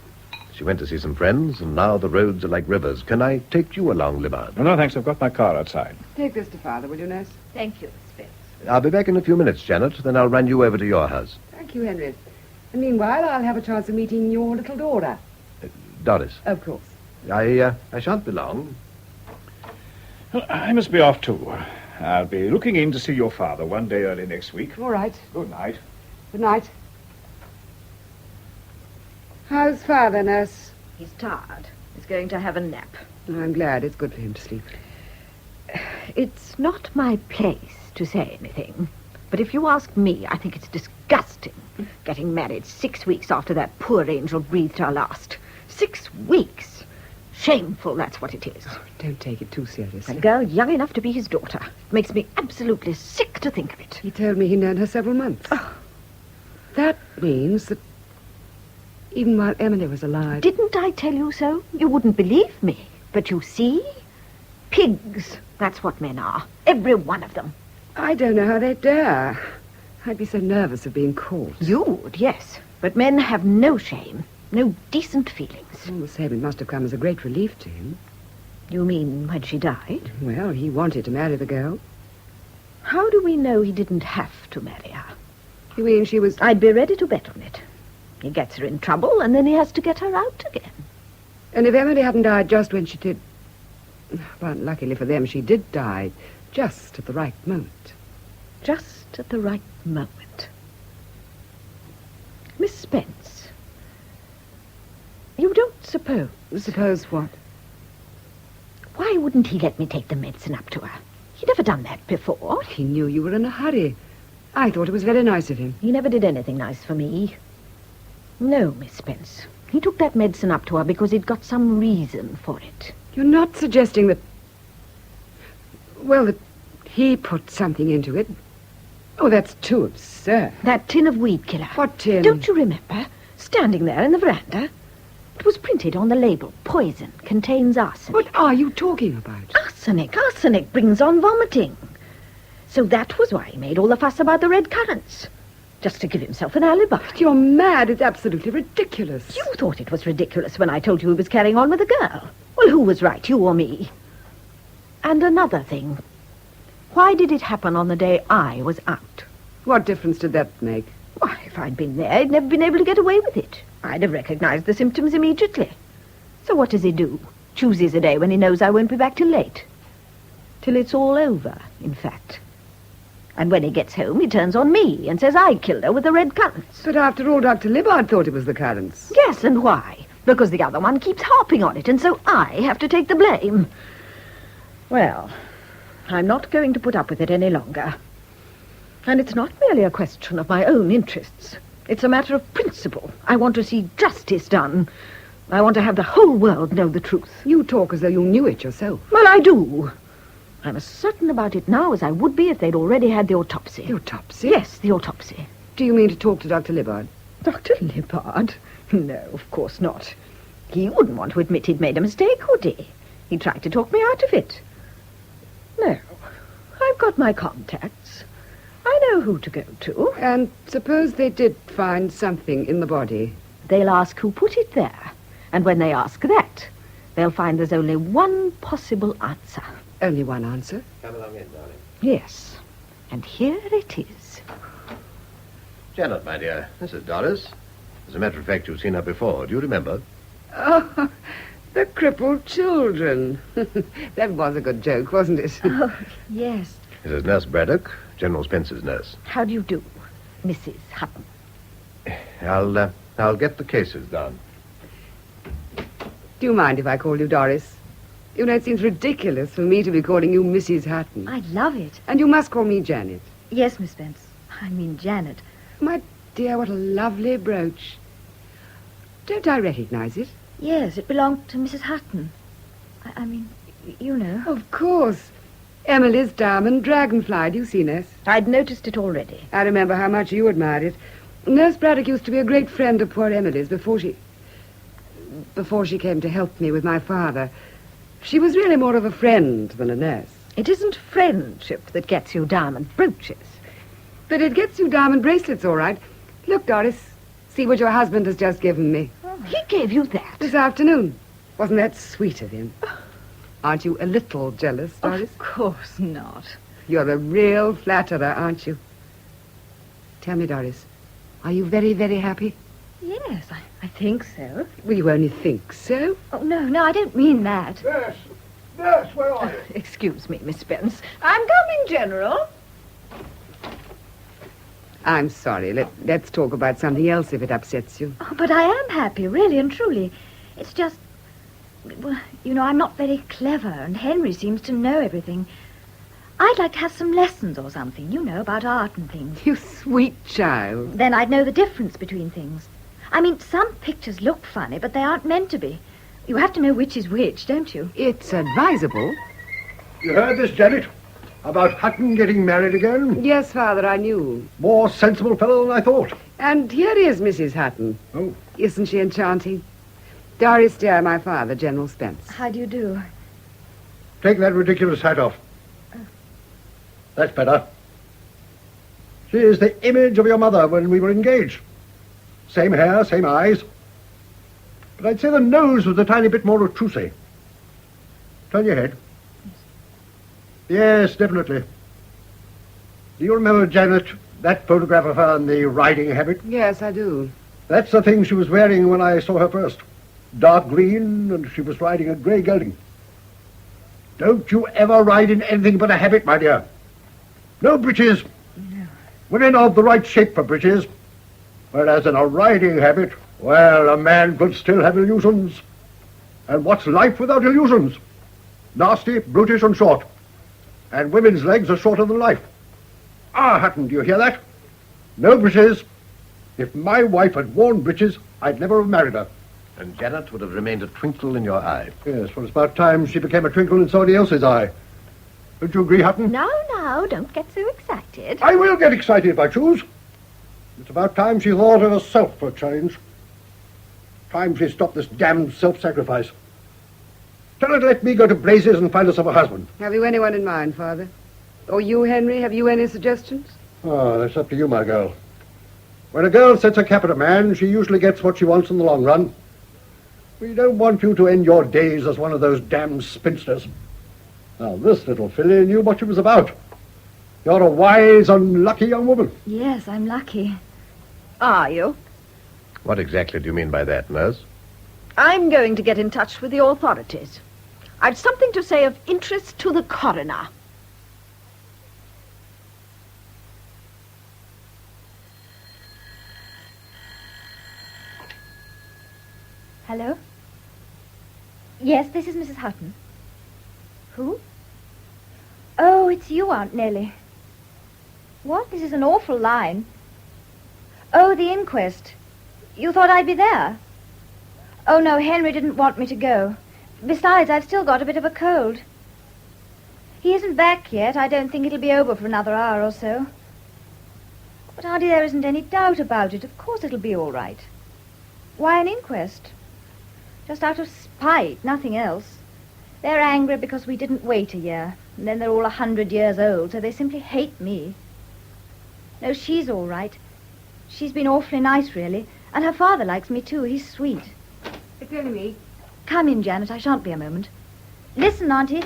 She went to see some friends, and now the roads are like rivers. Can I take you along, Libbard? No, thanks. I've got my car outside. Take this to Father, will you, Nurse? Thank you, Spence. I'll be back in a few minutes, Janet. Then I'll run you over to your house. Thank you, Henry. And meanwhile, I'll have a chance of meeting your little daughter. Doris. Of course. I shan't be long. Well, I must be off, too. I'll be looking in to see your father one day early next week. All right. Good night. Good night. How's Father, Nurse? He's tired. He's going to have a nap. I'm glad. It's good for him to sleep. It's not my place to say anything, but if you ask me, I think it's disgusting getting married 6 weeks after that poor angel breathed her last. 6 weeks. Shameful, that's what it is. Oh, don't take it too seriously. A girl young enough to be his daughter. It makes me absolutely sick to think of it. He told me he'd known her several months. Oh. That means that even while Emily was alive... Didn't I tell you so? You wouldn't believe me. But you see? Pigs. That's what men are. Every one of them. I don't know how they dare. I'd be so nervous of being caught. You would, yes. But men have no shame. No decent feelings. All the same, it must have come as a great relief to him. You mean when she died? Well, he wanted to marry the girl. How do we know he didn't have to marry her? You mean she was... I'd be ready to bet on it. He gets her in trouble, and then he has to get her out again. And if Emily hadn't died just when she did... Well, luckily for them, she did die just at the right moment. Just at the right moment. Miss Spence, you don't suppose... Suppose what? Why wouldn't he let me take the medicine up to her? He'd never done that before. He knew you were in a hurry. I thought it was very nice of him. He never did anything nice for me. No, Miss Spence. He took that medicine up to her because he'd got some reason for it. You're not suggesting that... Well, that he put something into it. Oh, that's too absurd. That tin of weed killer. What tin? Don't you remember? Standing there in the veranda. It was printed on the label. Poison contains arsenic. What are you talking about? Arsenic. Arsenic brings on vomiting. So that was why he made all the fuss about the red currants. Just to give himself an alibi. But you're mad. It's absolutely ridiculous. You thought it was ridiculous when I told you he was carrying on with a girl. Well, who was right, you or me? And another thing. Why did it happen on the day I was out? What difference did that make? Why, if I'd been there, he'd never been able to get away with it. I'd have recognized the symptoms immediately. So what does he do? Chooses a day when he knows I won't be back till late. Till it's all over, in fact. And when he gets home, he turns on me and says I killed her with the red currants. But after all, Dr. Libbard thought it was the currants. Yes, and why? Because the other one keeps harping on it, and so I have to take the blame. Well, I'm not going to put up with it any longer. And it's not merely a question of my own interests. It's a matter of principle. I want to see justice done. I want to have the whole world know the truth. You talk as though you knew it yourself. Well, I do. I'm as certain about it now as I would be if they'd already had the autopsy. The autopsy? Yes, the autopsy. Do you mean to talk to Dr. Libbard? Dr. Libbard? No, of course not. He wouldn't want to admit he'd made a mistake, would he? He tried to talk me out of it. No, I've got my contacts. I know who to go to. And suppose they did find something in the body. They'll ask who put it there. And when they ask that, they'll find there's only one possible answer. Only one answer? Come along in, darling. Yes. And here it is. Janet, my dear, this is Doris. As a matter of fact, you've seen her before. Do you remember? Oh, the crippled children. That was a good joke, wasn't it? Oh, yes. This is Nurse Braddock, General Spence's nurse. How do you do, Mrs. Hutton? I'll get the cases done. Do you mind if I call you Doris? You know, it seems ridiculous for me to be calling you Mrs. Hutton. I love it. And you must call me Janet. Yes, Miss Spence. I mean Janet. My dear, what a lovely brooch. Don't I recognize it? Yes, it belonged to Mrs. Hutton. I mean, you know. Of course. Emily's diamond dragonfly. Do you see, Nurse? I'd noticed it already. I remember how much you admired it. Nurse Braddock used to be a great friend of poor Emily's before she came to help me with my father. She was really more of a friend than a nurse. It isn't friendship that gets you diamond brooches. But it gets you diamond bracelets, all right. Look, Doris, see what your husband has just given me. He gave you that? This afternoon. Wasn't that sweet of him? Aren't you a little jealous, Doris? Of course not. You're a real flatterer, aren't you? Tell me, Doris, are you very, very happy? Yes, I think so. Well, you only think so. Oh, no, I don't mean that. Nurse, where are you? Excuse me, Miss Spence. I'm coming, General. I'm sorry. Let's talk about something else if it upsets you. Oh, but I am happy, really and truly. It's just, well, you know, I'm not very clever, and Henry seems to know everything. I'd like to have some lessons or something, you know, about art and things. You sweet child. Then I'd know the difference between things. I mean, some pictures look funny, but they aren't meant to be. You have to know which is which, don't you? It's advisable. You heard this, Janet? About Hutton getting married again? Yes, Father, I knew. More sensible fellow than I thought. And here is Mrs. Hutton. Oh. Isn't she enchanting? Doris, dear, my father, General Spence. How do you do? Take that ridiculous hat off. That's better. She is the image of your mother when we were engaged. Same hair, same eyes. But I'd say the nose was a tiny bit more obtrusive. Turn your head. Yes, definitely. Do you remember, Janet, that photograph of her in the riding habit? Yes, I do. That's the thing she was wearing when I saw her first. Dark green, and she was riding a grey gelding. Don't you ever ride in anything but a habit, my dear. No breeches. No. Women are the right shape for breeches. Whereas in a riding habit, well, a man could still have illusions. And what's life without illusions? Nasty, brutish, and short. And women's legs are shorter than life. Ah, Hutton, do you hear that? No breeches. If my wife had worn breeches, I'd never have married her. And Janet would have remained a twinkle in your eye. Yes, well, it's about time she became a twinkle in somebody else's eye. Don't you agree, Hutton? Now, don't get so excited. I will get excited if I choose. It's about time she thought of herself for a change. Time she stopped this damned self-sacrifice. Tell her to let me go to blazes and find herself a husband. Have you anyone in mind, Father? Or you, Henry, have you any suggestions? Oh, that's up to you, my girl. When a girl sets her cap at a man, she usually gets what she wants in the long run. We don't want you to end your days as one of those damned spinsters. Now, this little filly knew what she was about. You're a wise, unlucky young woman. Yes, I'm lucky. Are you? What exactly do you mean by that, Nurse? I'm going to get in touch with the authorities. I've something to say of interest to the coroner. Hello? Yes, this is Mrs. Hutton. Who? Oh, it's you, Aunt Nellie. What? This is an awful line. Oh, the inquest. You thought I'd be there? Oh, no, Henry didn't want me to go. Besides, I've still got a bit of a cold. He isn't back yet. I don't think it'll be over for another hour or so. But, Auntie, there isn't any doubt about it. Of course it'll be all right. Why an inquest? Just out of spite, nothing else. They're angry because we didn't wait a year. And then they're all 100 years old, so they simply hate me. No, she's all right. She's been awfully nice, really. And her father likes me, too. He's sweet. It's only me. Come in, Janet. I shan't be a moment. Listen, Auntie.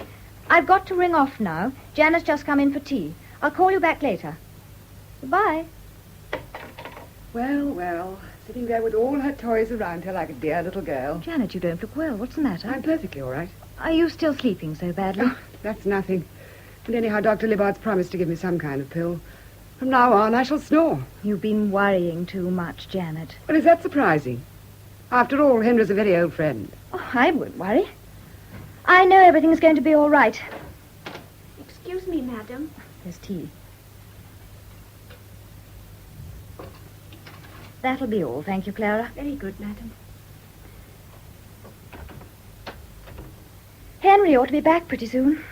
I've got to ring off now. Janet's just come in for tea. I'll call you back later. Goodbye. Well, well, sitting there with all her toys around her like a dear little girl. Janet, you don't look well. What's the matter? I'm perfectly all right. Are you still sleeping so badly? Oh, that's nothing. And anyhow, Dr. Libbard's promised to give me some kind of pill. From now on, I shall snore. You've been worrying too much, Janet. Well, is that surprising? After all, Henry's a very old friend. Oh, I wouldn't worry. I know everything's going to be all right. Excuse me, madam. There's tea. That'll be all, thank you, Clara. Very good, madam. Henry ought to be back pretty soon.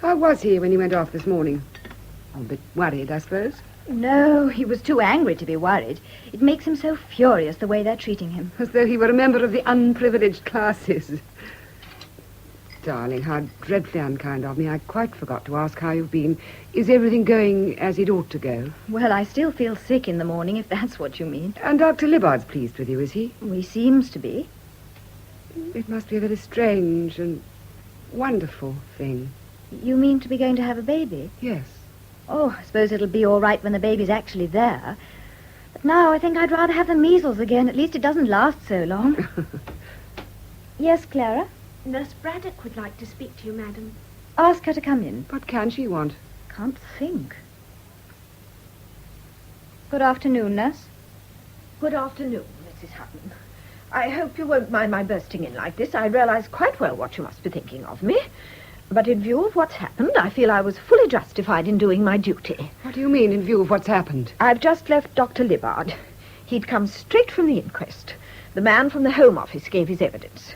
How was he when he went off this morning? A bit worried, I suppose. No, he was too angry to be worried. It makes him so furious the way they're treating him. As though he were a member of the unprivileged classes. Darling, how dreadfully unkind of me. I quite forgot to ask how you've been. Is everything going as it ought to go? Well, I still feel sick in the morning, if that's what you mean. And Dr. Libbard's pleased with you, is he? He seems to be. It must be a very strange and wonderful thing. You mean to be going to have a baby? Yes. Oh, I suppose it'll be all right when the baby's actually there. But now I think I'd rather have the measles again. At least it doesn't last so long. Yes, Clara? Nurse Braddock would like to speak to you, madam. Ask her to come in. What can she want? Can't think. Good afternoon, nurse. Good afternoon, Mrs. Hutton. I hope you won't mind my bursting in like this. I realize quite well what you must be thinking of me. But in view of what's happened, I feel I was fully justified in doing my duty. What do you mean, in view of what's happened? I've just left Dr. Libbard. He'd come straight from the inquest. The man from the Home Office gave his evidence.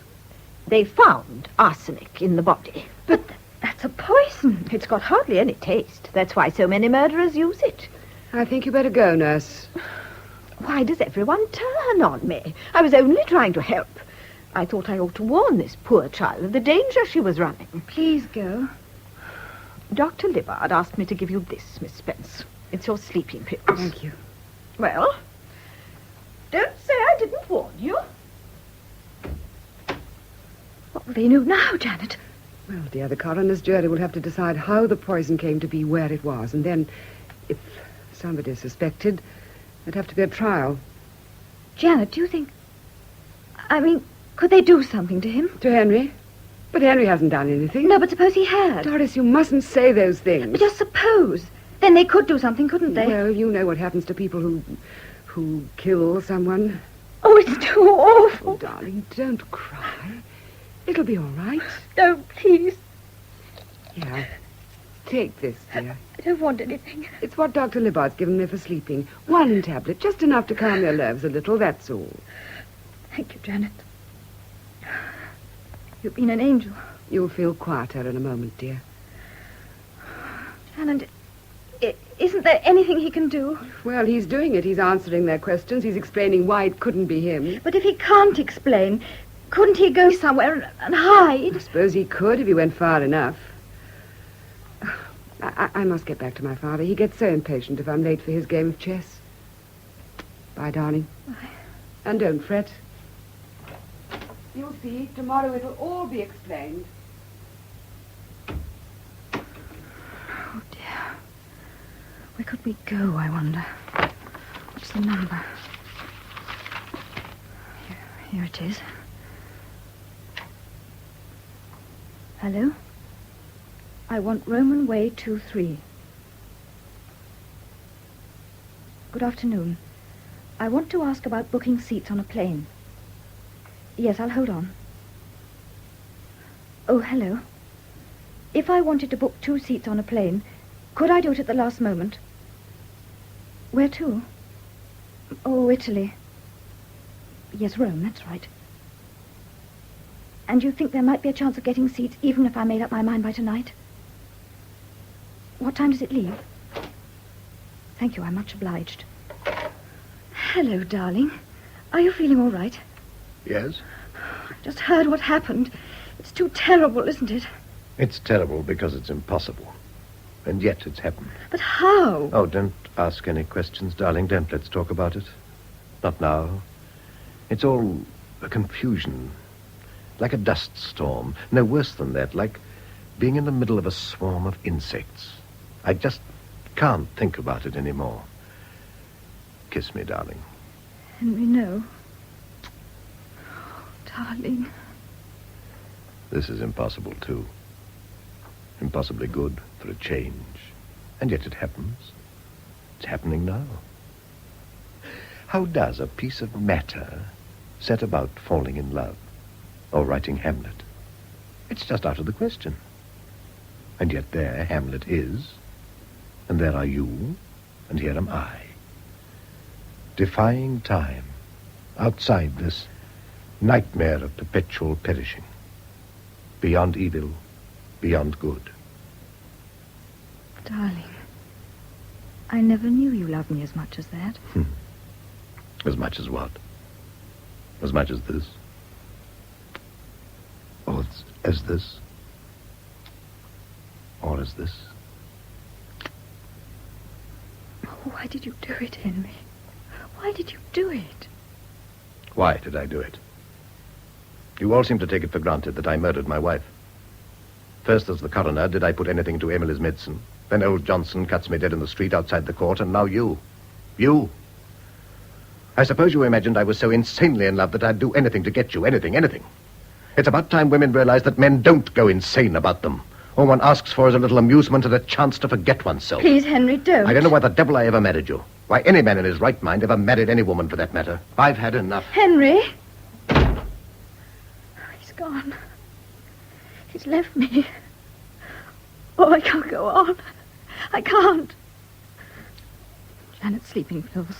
They found arsenic in the body. But that's a poison. It's got hardly any taste. That's why so many murderers use it. I think you better go, nurse. Why does everyone turn on me? I was only trying to help. I thought I ought to warn this poor child of the danger she was running. Please go. Dr. Libbard asked me to give you this, Miss Spence. It's your sleeping pills. Thank you. Well, don't say I didn't warn you. What will they do now, Janet? Well, dear, the coroner's jury will have to decide how the poison came to be where it was. And then, if somebody is suspected, there'd have to be a trial. Janet, do you think... I mean, could they do something to him? To Henry? But Henry hasn't done anything. No, but suppose he had. Doris, you mustn't say those things. But just suppose. Then they could do something, couldn't they? Well, you know what happens to people who kill someone. Oh, it's too awful. Oh, darling, don't cry. It'll be all right. No, please. Yeah. Take this, dear. I don't want anything. It's what Dr. Libbard's given me for sleeping. One tablet, just enough to calm your nerves a little, that's all. Thank you, Janet. You've been an angel. You'll feel quieter in a moment, dear. Janet, isn't there anything he can do? Well, he's doing it. He's answering their questions. He's explaining why it couldn't be him. But if he can't explain, couldn't he go somewhere and hide? I suppose he could if he went far enough. I must get back to my father. He gets so impatient if I'm late for his game of chess. Bye, darling. Bye. And don't fret. You'll see, tomorrow it'll all be explained. Oh, dear. Where could we go, I wonder? What's the number? Here it is. Hello? I want Roman Way 23. Good afternoon. I want to ask about booking seats on a plane. Yes, I'll hold on. Oh, hello. If I wanted to book 2 seats on a plane, could I do it at the last moment? Where to? Oh, Italy. Yes, Rome, that's right. And you think there might be a chance of getting seats even if I made up my mind by tonight? What time does it leave? Thank you, I'm much obliged. Hello, darling. Are you feeling all right? Yes? I've just heard what happened. It's too terrible, isn't it? It's terrible because it's impossible. And yet it's happened. But how? Oh, don't ask any questions, darling. Don't let's talk about it. Not now. It's all a confusion. Like a dust storm. No, worse than that. Like being in the middle of a swarm of insects. I just can't think about it anymore. Kiss me, darling. Henry, no. Oh, darling. This is impossible, too. Impossibly good for a change. And yet it happens. It's happening now. How does a piece of matter set about falling in love or writing Hamlet? It's just out of the question. And yet there Hamlet is, and there are you, and here am I. Defying time, outside this nightmare of perpetual perishing. Beyond evil, beyond good. Darling, I never knew you loved me as much as that. As much as what? As much as this? Or as this? Or as this? Why did you do it, Henry? Why did you do it? Why did I do it? You all seem to take it for granted that I murdered my wife. First, as the coroner, did I put anything into Emily's medicine. Then old Johnson cuts me dead in the street outside the court, and now you. You. I suppose you imagined I was so insanely in love that I'd do anything to get you. Anything. It's about time women realize that men don't go insane about them. All one asks for is a little amusement and a chance to forget oneself. Please, Henry, don't. I don't know why the devil I ever married you. Why any man in his right mind ever married any woman, for that matter. I've had enough. Henry! He's gone. He's left me. Oh, I can't go on. I can't. Janet's sleeping pills.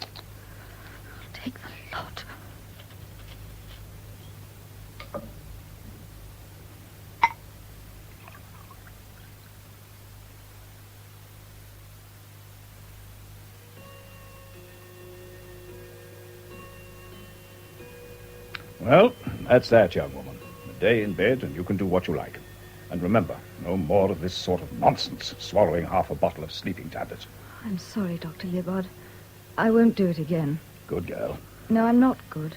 I'll take the lot. Well, that's that, young woman. A day in bed and you can do what you like. And remember, no more of this sort of nonsense, swallowing half a bottle of sleeping tablets. I'm sorry, Dr. Libbard. I won't do it again. Good girl. No, I'm not good.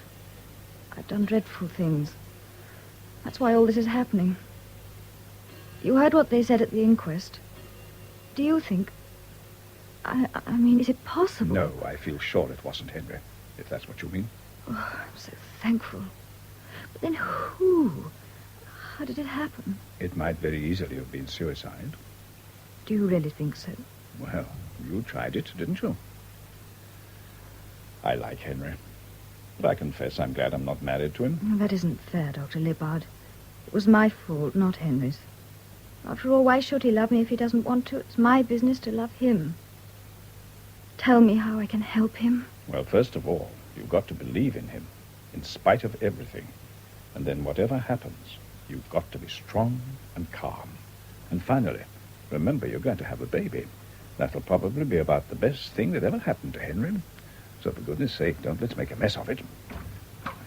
I've done dreadful things. That's why all this is happening. You heard what they said at the inquest. Do you think... I mean, is it possible? No, I feel sure it wasn't Henry, if that's what you mean. Oh, I'm so thankful. But then who? How did it happen? It might very easily have been suicide. Do you really think so? Well, you tried it, didn't you? I like Henry. But I confess I'm glad I'm not married to him. That isn't fair, Dr. Libbard. It was my fault, not Henry's. After all, why should he love me if he doesn't want to? It's my business to love him. Tell me how I can help him. Well, first of all, you've got to believe in him, in spite of everything. And then whatever happens, you've got to be strong and calm. And finally, remember you're going to have a baby. That'll probably be about the best thing that ever happened to Henry. So for goodness sake, don't let's make a mess of it.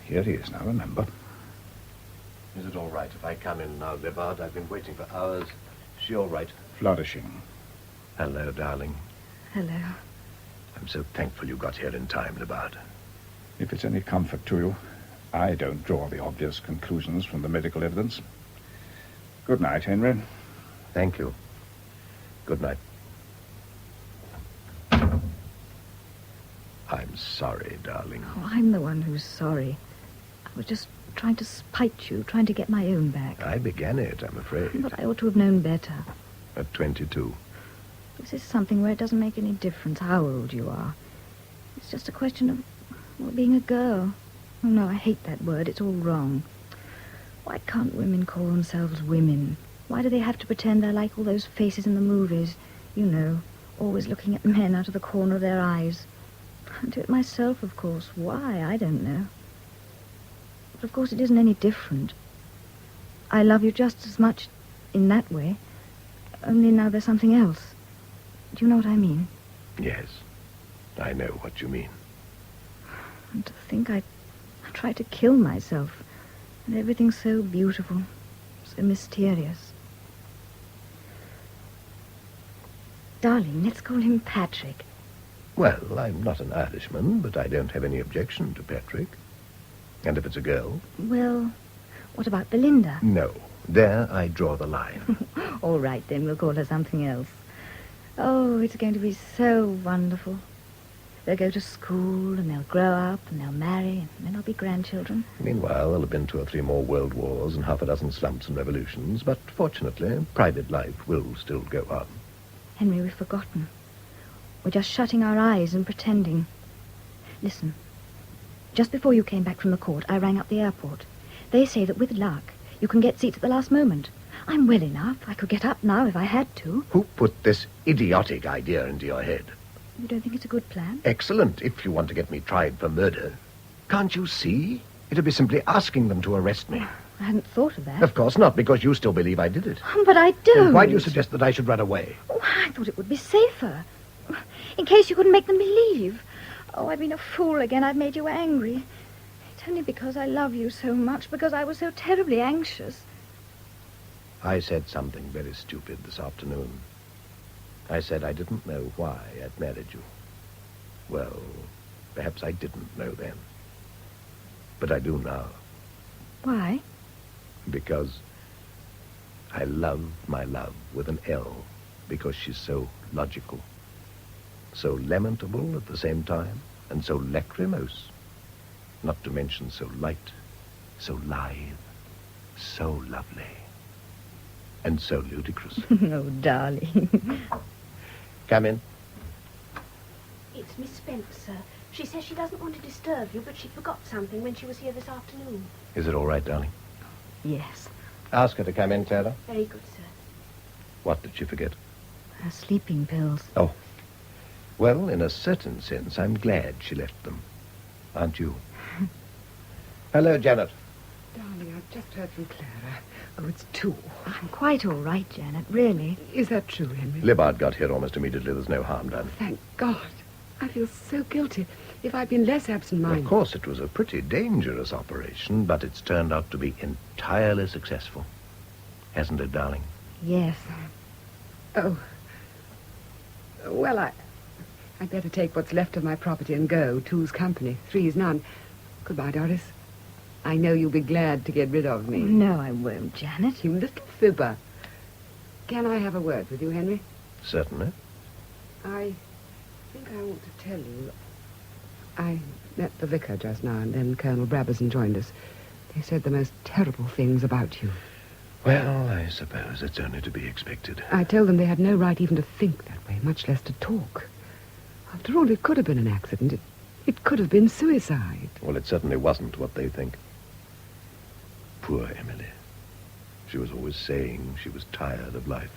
Here he is now, remember. Is it all right if I come in now, Libbard? I've been waiting for hours. Is she all right? Flourishing. Hello, darling. Hello. I'm so thankful you got here in time, Libbard. If it's any comfort to you, I don't draw the obvious conclusions from the medical evidence. Good night, Henry. Thank you. Good night. I'm sorry, darling. Oh, I'm the one who's sorry. I was just trying to spite you, trying to get my own back. I began it, I'm afraid. But I ought to have known better. At 22. This is something where it doesn't make any difference how old you are. It's just a question of, well, being a girl. Oh, no, I hate that word. It's all wrong. Why can't women call themselves women? Why do they have to pretend they're like all those faces in the movies? You know, always looking at men out of the corner of their eyes. do it myself, of course. Why, I don't know. But of course it isn't any different. I love you just as much in that way, only now there's something else. Do you know what I mean? Yes, I know what you mean. And to think I tried to kill myself, and everything's so beautiful, so mysterious. Darling, let's call him Patrick. Well, I'm not an Irishman, but I don't have any objection to Patrick. And if it's a girl? Well, what about Belinda? No. There I draw the line. All right, then, we'll call her something else. Oh, it's going to be so wonderful. They'll go to school, and they'll grow up, and they'll marry, and then there'll be grandchildren. Meanwhile, there'll have been 2 or 3 more world wars and half a dozen slumps and revolutions, but fortunately, private life will still go on. Henry, we've forgotten. We're just shutting our eyes and pretending. Listen. Just before you came back from the court, I rang up the airport. They say that with luck, you can get seats at the last moment. I'm well enough. I could get up now if I had to. Who put this idiotic idea into your head? You don't think it's a good plan? Excellent, if you want to get me tried for murder. Can't you see? It'll be simply asking them to arrest me. I hadn't thought of that. Of course not, because you still believe I did it. But I don't. Then why do you suggest that I should run away? Oh, I thought it would be safer. In case you couldn't make them believe. Oh, I've been a fool again. I've made you angry. It's only because I love you so much, because I was so terribly anxious. I said something very stupid this afternoon. I said I didn't know why I'd married you. Well, perhaps I didn't know then. But I do now. Why? Because I love my love with an L, because she's so logical, so lamentable at the same time, and so lachrymose, not to mention so light, so lithe, so lovely, and so ludicrous. Oh, darling. Come in. It's Miss Spence, sir. She says she doesn't want to disturb you, but she forgot something when she was here this afternoon. Is it all right, darling? Yes. Ask her to come in, Clara. Very good, sir. What did she forget? Her sleeping pills. Oh. Well, in a certain sense, I'm glad she left them. Aren't you? Hello, Janet. Darling, I've just heard from Clara. Oh, it's 2. I'm quite all right, Janet, really. Is that true, Henry? Libbard got here almost immediately. There's no harm done. Thank God. I feel so guilty. If I'd been less absent-minded... Of course, it was a pretty dangerous operation, but it's turned out to be entirely successful. Hasn't it, darling? Yes. Oh. Well, I'd better take what's left of my property and go. 2's company, 3's none. Goodbye, Doris. I know you'll be glad to get rid of me. No, I won't, Janet. You little fibber. Can I have a word with you, Henry? Certainly. I think I want to tell you. I met the vicar just now, and then Colonel Brabazon joined us. They said the most terrible things about you. Well, I suppose it's only to be expected. I told them they had no right even to think that way, much less to talk. After all, it could have been an accident. It could have been suicide. Well, it certainly wasn't what they think. Poor Emily. She was always saying she was tired of life.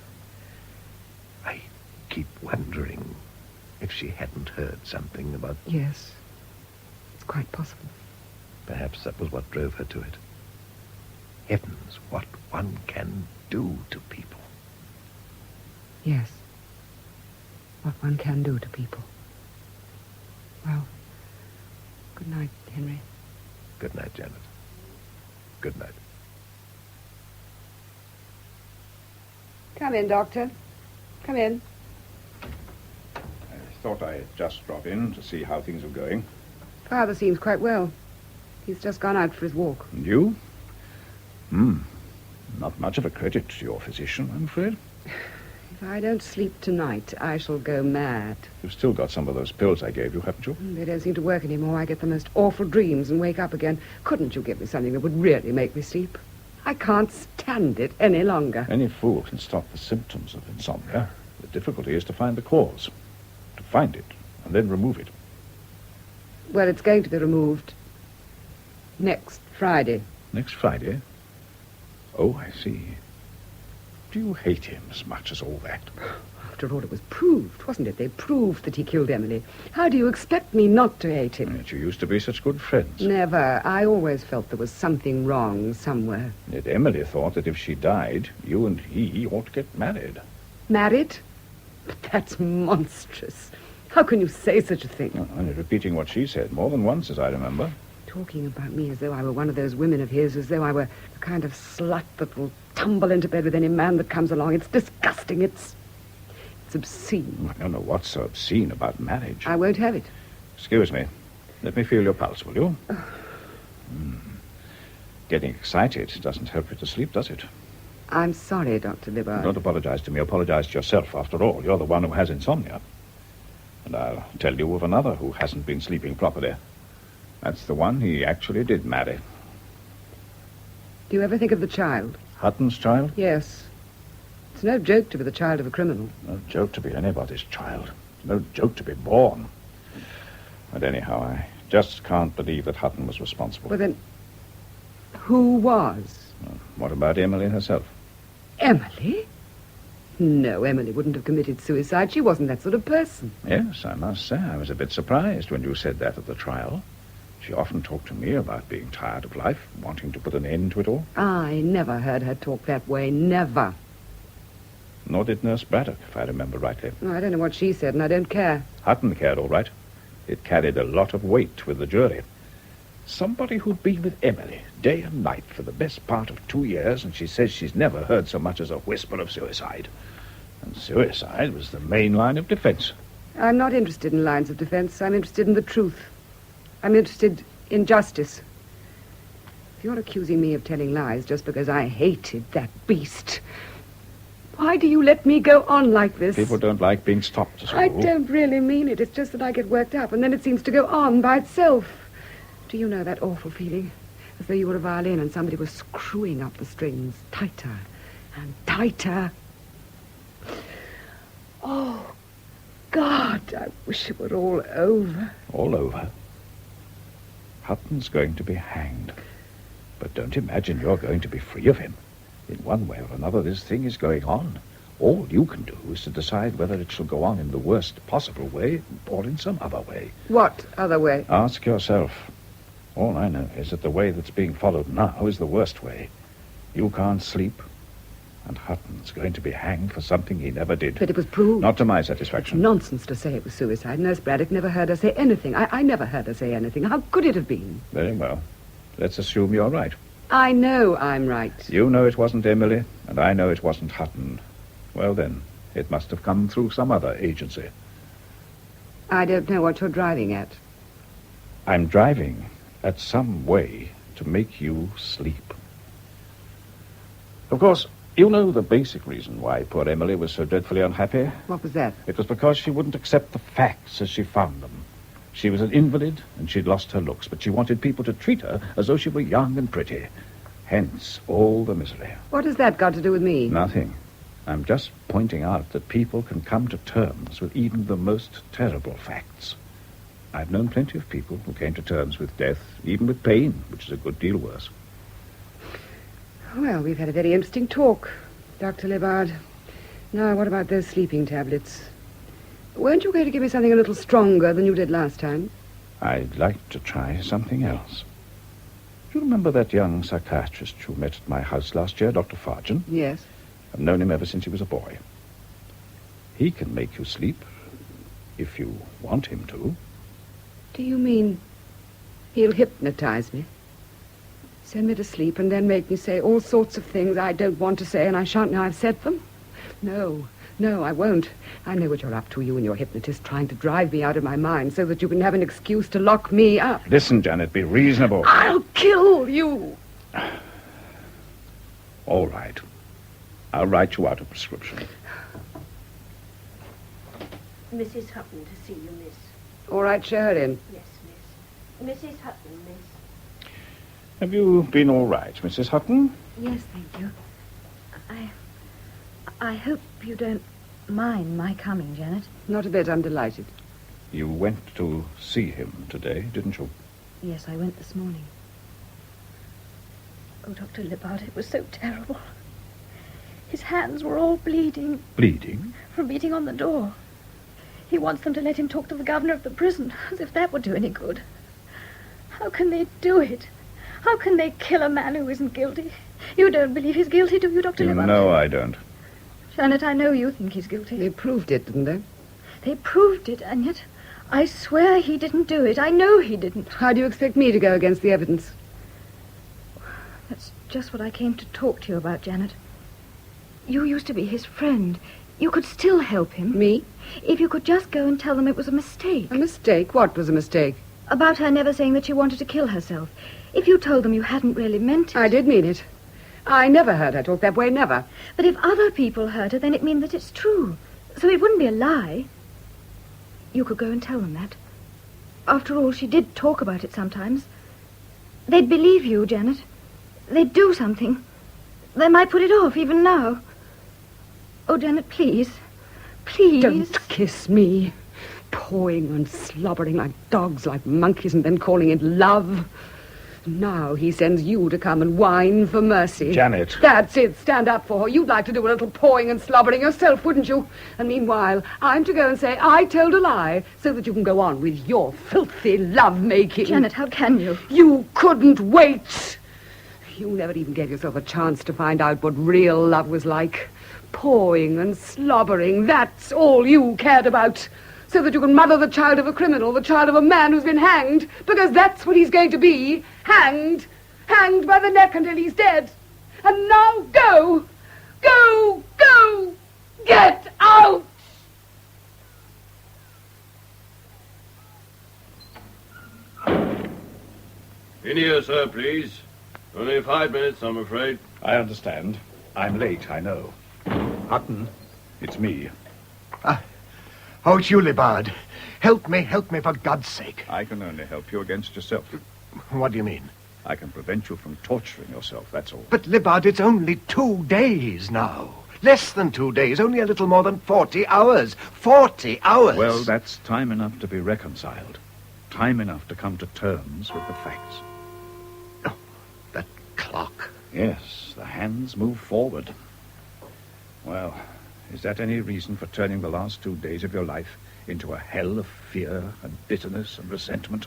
I keep wondering if she hadn't heard something about... Yes, it's quite possible. Perhaps that was what drove her to it. Heavens, what one can do to people. Yes, what one can do to people. Well, good night, Henry. Good night, Janet. Good night. Come in, Doctor. Come in. I thought I'd just drop in to see how things are going. Father seems quite well. He's just gone out for his walk. And you? Not much of a credit to your physician, I'm afraid. If I don't sleep tonight, I shall go mad. You've still got some of those pills I gave you, haven't you? They don't seem to work anymore. I get the most awful dreams and wake up again. Couldn't you give me something that would really make me sleep? I can't stand it any longer. Any fool can stop the symptoms of insomnia. The difficulty is to find the cause. To find it, and then remove it. Well, it's going to be removed next Friday. Next Friday? Oh, I see. Do you hate him as much as all that? After all, it was proved, wasn't it? They proved that he killed Emily. How do you expect me not to hate him? Yet you used to be such good friends. Never. I always felt there was something wrong somewhere. Yet Emily thought that if she died, you and he ought to get married. Married? But that's monstrous. How can you say such a thing? Oh, only repeating what she said more than once, as I remember. Talking about me as though I were one of those women of his, as though I were the kind of slut that will tumble into bed with any man that comes along. It's disgusting. It's obscene. I don't know what's so obscene about marriage. I won't have it. Excuse me. Let me feel your pulse, will you? Getting excited doesn't help you to sleep, does it? I'm sorry, Dr. Libbard. Don't apologize to me. Apologize to yourself. After all, you're the one who has insomnia. And I'll tell you of another who hasn't been sleeping properly. That's the one he actually did marry. Do you ever think of the child? Hutton's child? Yes. It's no joke to be the child of a criminal. No joke to be anybody's child. No joke to be born. But anyhow, I just can't believe that Hutton was responsible. Well, then, who was? What about Emily herself? Emily? No, Emily wouldn't have committed suicide. She wasn't that sort of person. Yes, I must say I was a bit surprised when you said that at the trial. She often talked to me about being tired of life, wanting to put an end to it all. I never heard her talk that way. Never. Nor did Nurse Braddock, if I remember rightly. Oh, I don't know what she said, and I don't care. Hutton cared all right. It carried a lot of weight with the jury. Somebody who'd been with Emily day and night for the best part of 2 years, and she says she's never heard so much as a whisper of suicide. And suicide was the main line of defense. I'm not interested in lines of defense. I'm interested in the truth. I'm interested in justice. If you're accusing me of telling lies just because I hated that beast, why do you let me go on like this? People don't like being stopped, as a I rule. don't really mean it. It's just that I get worked up, and then it seems to go on by itself. Do you know that awful feeling? As though you were a violin and somebody was screwing up the strings tighter and tighter. Oh, God, I wish it were all over. All over. Hutton's going to be hanged. But don't imagine you're going to be free of him. In one way or another, this thing is going on. All you can do is to decide whether it shall go on in the worst possible way or in some other way. What other way? Ask yourself. All I know is that the way that's being followed now is the worst way. You can't sleep, and Hutton's going to be hanged for something he never did. But it was proved. Not to my satisfaction. Nonsense to say it was suicide. Nurse Braddock never heard her say anything. I never heard her say anything. How could it have been? Very well. Let's assume you're right. I know I'm right. You know it wasn't Emily, and I know it wasn't Hutton. Well, then, it must have come through some other agency. I don't know what you're driving at. I'm driving at some way to make you sleep. Of course, you know the basic reason why poor Emily was so dreadfully unhappy. What was that? It was because she wouldn't accept the facts as she found them. She was an invalid, and she'd lost her looks, but she wanted people to treat her as though she were young and pretty. Hence, all the misery. What has that got to do with me? Nothing. I'm just pointing out that people can come to terms with even the most terrible facts. I've known plenty of people who came to terms with death, even with pain, which is a good deal worse. Well, we've had a very interesting talk, Dr. Libbard. Now, what about those sleeping tablets? Weren't you going to give me something a little stronger than you did last time? I'd like to try something else. Do you remember that young psychiatrist you met at my house last year, Dr. Fargen? Yes. I've known him ever since he was a boy. He can make you sleep, if you want him to. Do you mean he'll hypnotize me? Send me to sleep and then make me say all sorts of things I don't want to say and I shan't know I've said them? No, I won't. I know what you're up to, you and your hypnotist, trying to drive me out of my mind so that you can have an excuse to lock me up. Listen, Janet, be reasonable. I'll kill you. All right. I'll write you out a prescription. Mrs. Hutton to see you, miss. All right, show her in. Yes, miss. Mrs. Hutton, miss. Have you been all right, Mrs. Hutton? Yes, thank you. I hope you don't mind my coming, Janet. Not a bit, I'm delighted. You went to see him today, didn't you? Yes, I went this morning. Oh, Dr. Libbard, it was so terrible. His hands were all bleeding Bleeding? from beating on the door. He wants them to let him talk to the governor of the prison, as if that would do any good. How can they do it? How can they kill a man who isn't guilty? You don't believe he's guilty, do you, Dr. Libbard? No, I don't. Janet, I know you think he's guilty. They proved it, didn't they? They proved it, and yet I swear he didn't do it. I know he didn't. How do you expect me to go against the evidence? That's just what I came to talk to you about, Janet. You used to be his friend. You could still help him. Me? If you could just go and tell them it was a mistake. A mistake? What was a mistake? About her never saying that she wanted to kill herself. If you told them you hadn't really meant it. I did mean it. I never heard her talk that way, never. But if other people heard her, then it means that it's true. So it wouldn't be a lie. You could go and tell them that. After all, she did talk about it sometimes. They'd believe you, Janet. They'd do something. They might put it off, even now. Oh, Janet, please. Please. Don't kiss me. Pawing and slobbering like dogs, like monkeys, and then calling it love. Now he sends you to come and whine for mercy. Janet. That's it. Stand up for her. You'd like to do a little pawing and slobbering yourself, wouldn't you? And meanwhile, I'm to go and say I told a lie so that you can go on with your filthy love-making. Janet, how can you? You couldn't wait. You never even gave yourself a chance to find out what real love was like. Pawing and slobbering, that's all you cared about. So that you can mother the child of a criminal, the child of a man who's been hanged, because that's what he's going to be. Hanged. Hanged by the neck until he's dead. And now go. Go. Go. Get out. In here, sir, please. Only 5 minutes, I'm afraid. I understand. I'm late, I know. Hutton, it's me. Oh, it's you, Libbard. Help me, for God's sake. I can only help you against yourself. What do you mean? I can prevent you from torturing yourself, that's all. But, Libbard, it's only 2 days now. Less than 2 days, only a little more than 40 hours. 40 hours! Well, that's time enough to be reconciled. Time enough to come to terms with the facts. Oh, that clock. Yes, the hands move forward. Well, is that any reason for turning the last 2 days of your life into a hell of fear and bitterness and resentment?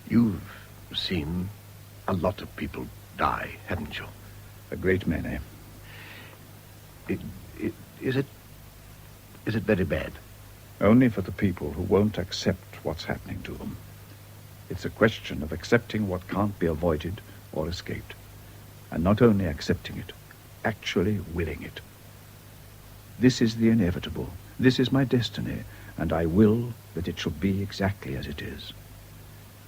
You've seen a lot of people die, haven't you? A great many. Is it very bad? Only for the people who won't accept what's happening to them. It's a question of accepting what can't be avoided or escaped. And not only accepting it, actually willing it. This is the inevitable. This is my destiny, and I will that it shall be exactly as it is.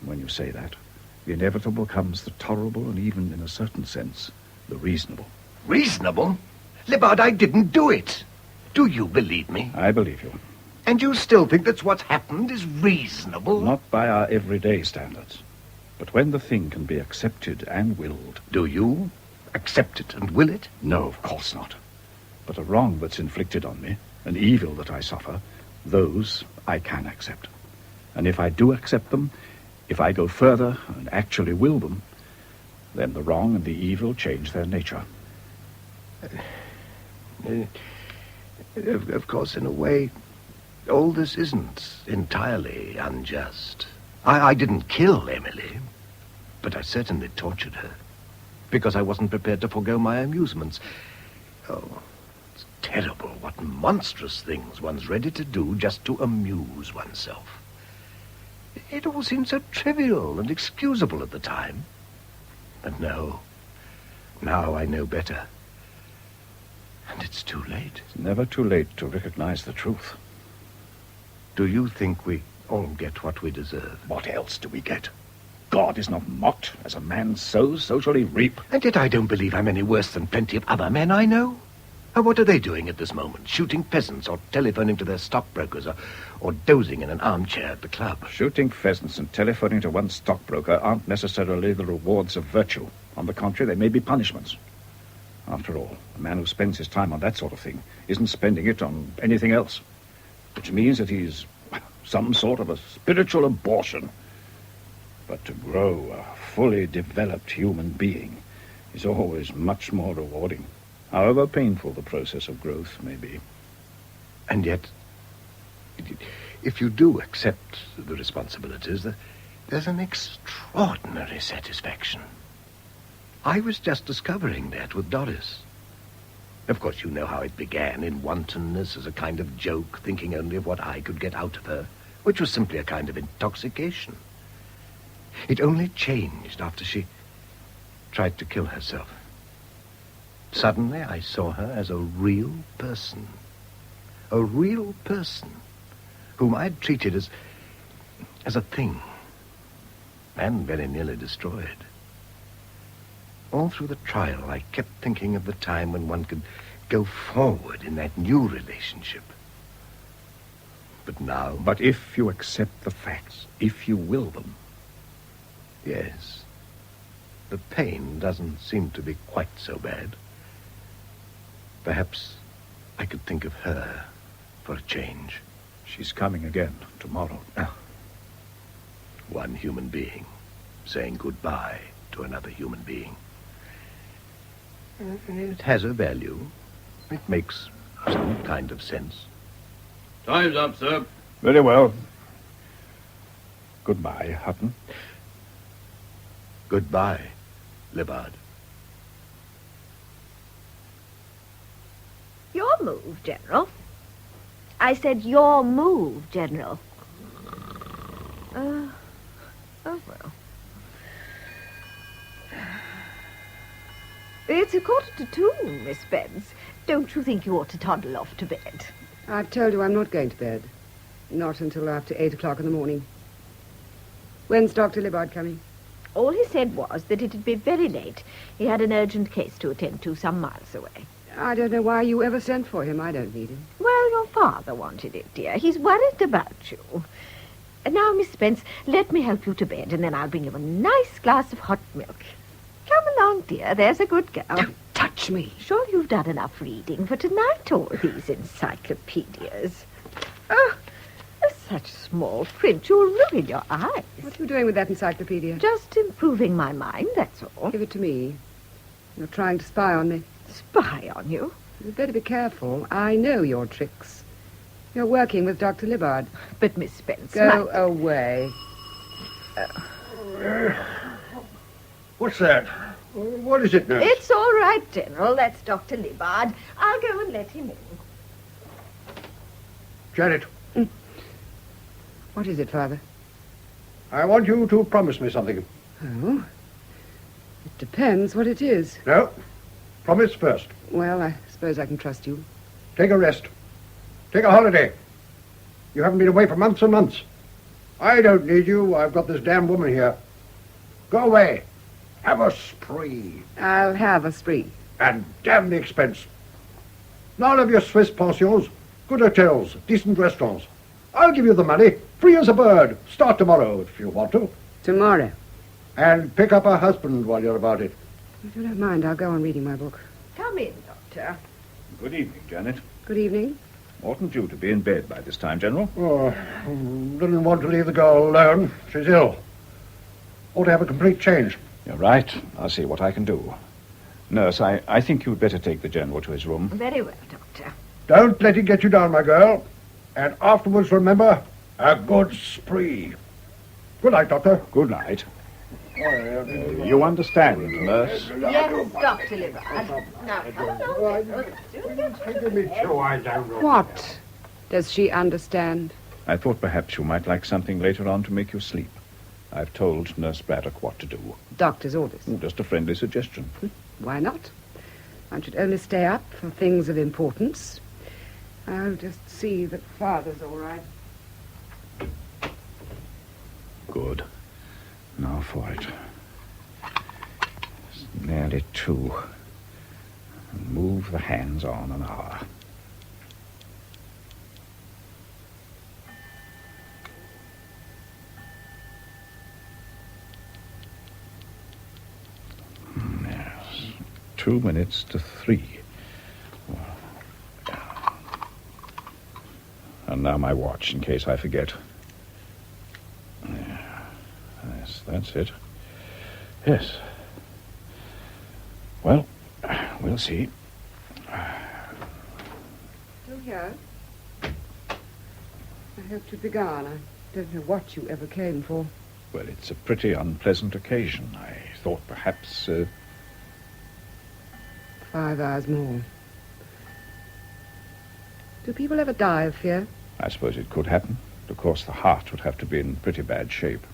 When you say that, the inevitable becomes the tolerable and even, in a certain sense, the reasonable. Reasonable? Libbard, I didn't do it. Do you believe me? I believe you. And you still think that's what's happened is reasonable? Not by our everyday standards. But when the thing can be accepted and willed... Do you accept it and will it? No, of course not. But a wrong that's inflicted on me, an evil that I suffer, those I can accept. And if I do accept them, if I go further and actually will them, then the wrong and the evil change their nature. Of course, in a way, all this isn't entirely unjust. I didn't kill Emily, but I certainly tortured her, because I wasn't prepared to forego my amusements. Oh, it's terrible what monstrous things one's ready to do just to amuse oneself. It all seemed so trivial and excusable at the time. But no, now I know better. And it's too late. It's never too late to recognize the truth. Do you think we all get what we deserve? What else do we get? God is not mocked. As a man sows, so shall he reap. And yet I don't believe I'm any worse than plenty of other men I know. And what are they doing at this moment? Shooting pheasants or telephoning to their stockbrokers or dozing in an armchair at the club? Shooting pheasants and telephoning to one stockbroker aren't necessarily the rewards of virtue. On the contrary, they may be punishments. After all, a man who spends his time on that sort of thing isn't spending it on anything else. Which means that he's some sort of a spiritual abortion. But to grow a fully developed human being is always much more rewarding, however painful the process of growth may be. And yet, if you do accept the responsibilities, there's an extraordinary satisfaction. I was just discovering that with Doris. Of course, you know how it began, in wantonness, as a kind of joke, thinking only of what I could get out of her, which was simply a kind of intoxication. It only changed after she tried to kill herself. Suddenly, I saw her as a real person. A real person whom I'd treated as a thing, and very nearly destroyed. All through the trial, I kept thinking of the time when one could go forward in that new relationship. But now... But if you accept the facts, if you will them... Yes. The pain doesn't seem to be quite so bad. Perhaps I could think of her for a change. She's coming again tomorrow. Oh. One human being saying goodbye to another human being. It has a value. It makes some kind of sense. Time's up, sir. Very well. Goodbye, Hutton. Goodbye, Libbard. Your move, General. I said your move, General. Oh, well. It's 1:45, Miss Spence. Don't you think you ought to toddle off to bed? I've told you I'm not going to bed. Not until after 8 o'clock in the morning. When's Dr. Libbard coming? All he said was that it'd be very late. He had an urgent case to attend to some miles away. I don't know why you ever sent for him. I don't need him. Well, your father wanted it, dear. He's worried about you. Now, Miss Spence, let me help you to bed, and then I'll bring you a nice glass of hot milk. Come along, dear. There's a good girl. Don't touch me. Sure you've done enough reading for tonight, all these encyclopedias. Oh, such small print. You'll ruin your eyes. What are you doing with that encyclopedia? Just improving my mind, that's all. Give it to me. You're trying to spy on me. Spy on you? You'd better be careful. I know your tricks. You're working with Dr. Libbard. But, Miss Spence... Go away. What's that? What is it, nurse? It's all right, General. That's Dr. Libbard. I'll go and let him in. Janet. What is it, Father? I want you to promise me something. Oh? It depends what it is. No. Promise first. Well, I suppose I can trust you. Take a rest. Take a holiday. You haven't been away for months and months. I don't need you. I've got this damn woman here. Go away. Have a spree. I'll have a spree. And damn the expense. None of your Swiss pensions, good hotels, decent restaurants. I'll give you the money, free as a bird. Start tomorrow if you want to. Tomorrow? And pick up a husband while you're about it. If you don't mind, I'll go on reading my book. Come in, Doctor. Good evening, Janet. Good evening. Oughtn't you to be in bed by this time, General? Oh, didn't want to leave the girl alone. She's ill. Ought to have a complete change. You're right. I'll see what I can do. Nurse, I think you'd better take the General to his room. Very well, Doctor. Don't let it get you down, my girl. And afterwards, remember, a good spree. Good night, Doctor. Good night. You understand, nurse? Yes, Dr. Libbard. Now, come along. What does she understand? I thought perhaps you might like something later on to make you sleep. I've told Nurse Braddock what to do. Doctor's orders. Just a friendly suggestion. Why not? One should only stay up for things of importance. I'll just see that Father's all right. Good. Now for it. It's nearly 2. Move the hands on an hour. Yes. 2 minutes to 3. And now my watch, in case I forget. Yes, that's it. Yes. Well, we'll see. Still here? I hoped you'd be gone. I don't know what you ever came for. Well, it's a pretty unpleasant occasion. I thought perhaps... 5 hours more. Do people ever die of fear? I suppose it could happen. Of course, the heart would have to be in pretty bad shape.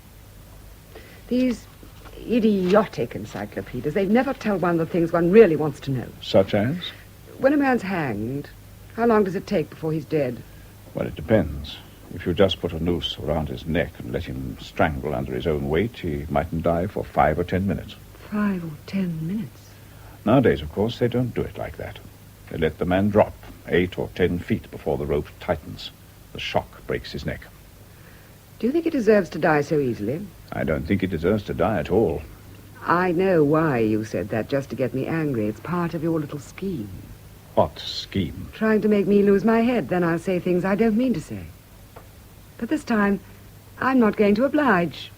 These idiotic encyclopedias, they never tell one the things one really wants to know. Such as? When a man's hanged, how long does it take before he's dead? Well, it depends. If you just put a noose around his neck and let him strangle under his own weight, he mightn't die for 5 or 10 minutes. 5 or 10 minutes? Nowadays, of course, they don't do it like that. They let the man drop 8 or 10 feet before the rope tightens. The shock breaks his neck. Do you think he deserves to die so easily? I don't think he deserves to die at all. I know why you said that, just to get me angry. It's part of your little scheme. What scheme? Trying to make me lose my head, then I'll say things I don't mean to say. But this time, I'm not going to oblige.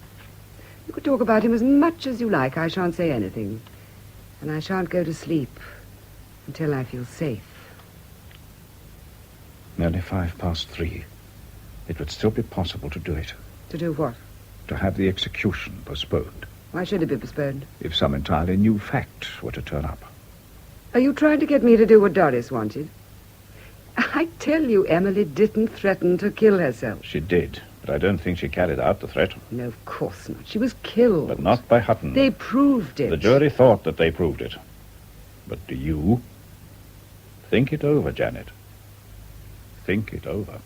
You could talk about him as much as you like. I shan't say anything. And I shan't go to sleep until I feel safe. Nearly 3:05. It would still be possible to do it. To do what? To have the execution postponed. Why should it be postponed? If some entirely new fact were to turn up. Are you trying to get me to do what Doris wanted? I tell you, Emily didn't threaten to kill herself. She did, but I don't think she carried out the threat. No, of course not. She was killed. But not by Hutton. They proved it. The jury thought that they proved it. But do you? Think it over, Janet. Think it over.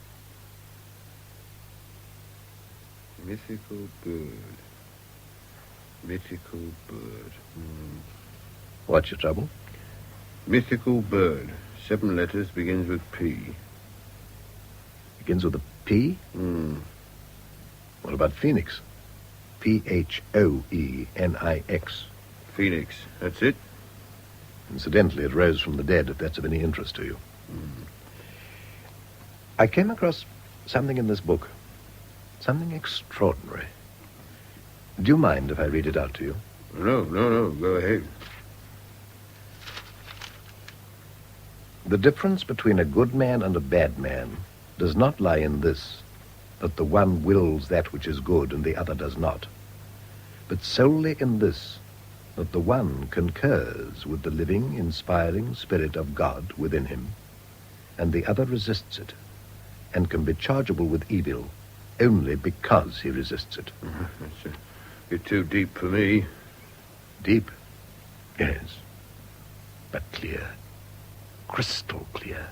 Mythical bird. Mythical bird. What's your trouble? Mythical bird. 7 letters, begins with P. Begins with a P? What about Phoenix? Phoenix. Phoenix. That's it? Incidentally, it rose from the dead, if that's of any interest to you. I came across something in this book. Something extraordinary. Do you mind if I read it out to you? No. Go ahead. The difference between a good man and a bad man does not lie in this, that the one wills that which is good and the other does not, but solely in this, that the one concurs with the living, inspiring spirit of God within him, and the other resists it, and can be chargeable with evil only because he resists it. That's a bit too deep for me. Deep? Yes. But clear. Crystal clear.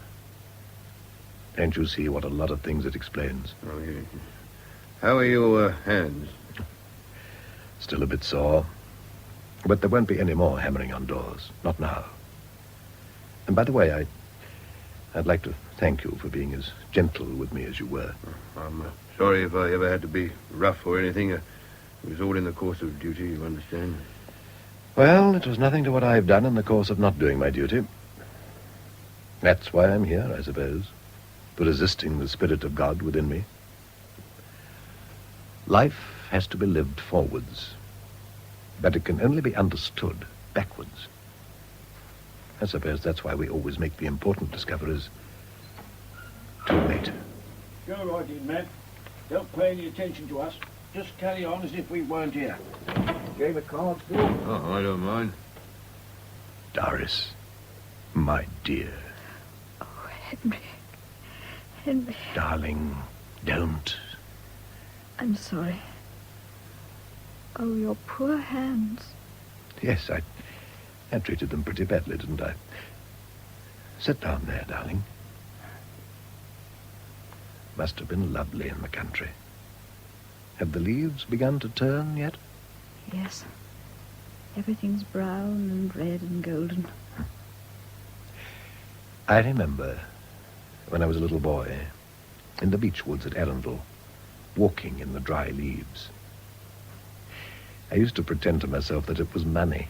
Don't you see what a lot of things it explains? Oh, yeah. How are your hands? Still a bit sore. But there won't be any more hammering on doors. Not now. And by the way, I'd like to thank you for being as gentle with me as you were. I'm sorry if I ever had to be rough or anything. It was all in the course of duty, you understand? Well, it was nothing to what I've done in the course of not doing my duty. That's why I'm here, I suppose, for resisting the spirit of God within me. Life has to be lived forwards, but it can only be understood backwards. I suppose that's why we always make the important discoveries too late. Go right in, man. Don't pay any attention to us. Just carry on as if we weren't here. Game of cards, Bill? Oh, I don't mind. Doris, my dear. Henry. Darling, don't. I'm sorry. Oh, your poor hands. Yes, I treated them pretty badly, didn't I? Sit down there, darling. Must have been lovely in the country. Have the leaves begun to turn yet? Yes. Everything's brown and red and golden. I remember when I was a little boy, in the beech woods at Arundel, walking in the dry leaves. I used to pretend to myself that it was money,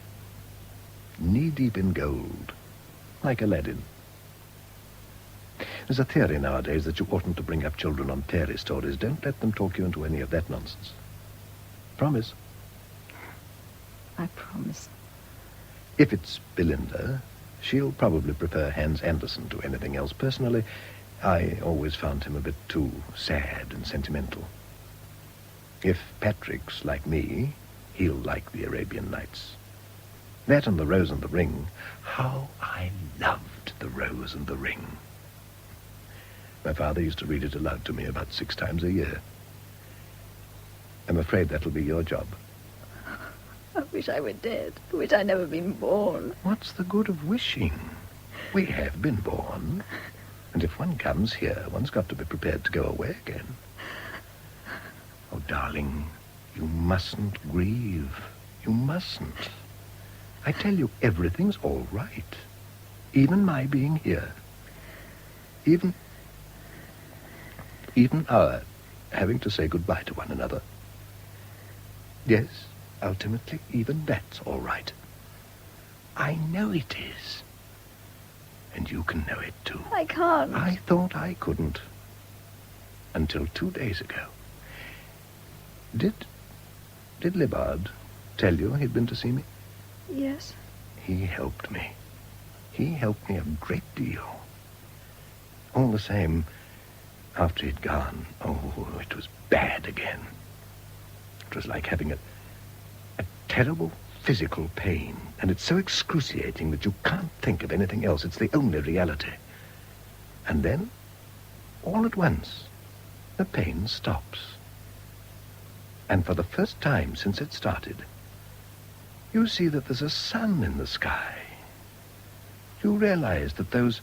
knee-deep in gold, like Aladdin. There's a theory nowadays that you oughtn't to bring up children on fairy stories. Don't let them talk you into any of that nonsense. Promise. I promise. If it's Belinda, she'll probably prefer Hans Andersen to anything else. Personally, I always found him a bit too sad and sentimental. If Patrick's like me, he'll like the Arabian Nights. That and The Rose and the Ring. How I loved The Rose and the Ring. My father used to read it aloud to me about 6 times a year. I'm afraid that'll be your job. I wish I were dead. I wish I'd never been born. What's the good of wishing? We have been born. And if one comes here, one's got to be prepared to go away again. Oh, darling, you mustn't grieve. You mustn't. I tell you, everything's all right. Even my being here. Even our having to say goodbye to one another. Yes, ultimately, even that's all right. I know it is. And you can know it, too. I can't. I thought I couldn't. Until 2 days ago. Did Libbard tell you he'd been to see me? Yes. He helped me. He helped me a great deal. All the same, after he'd gone, it was bad again. It was like having a terrible physical pain, and it's so excruciating that you can't think of anything else. It's the only reality. And then, all at once, the pain stops. And for the first time since it started, you see that there's a sun in the sky. You realize that those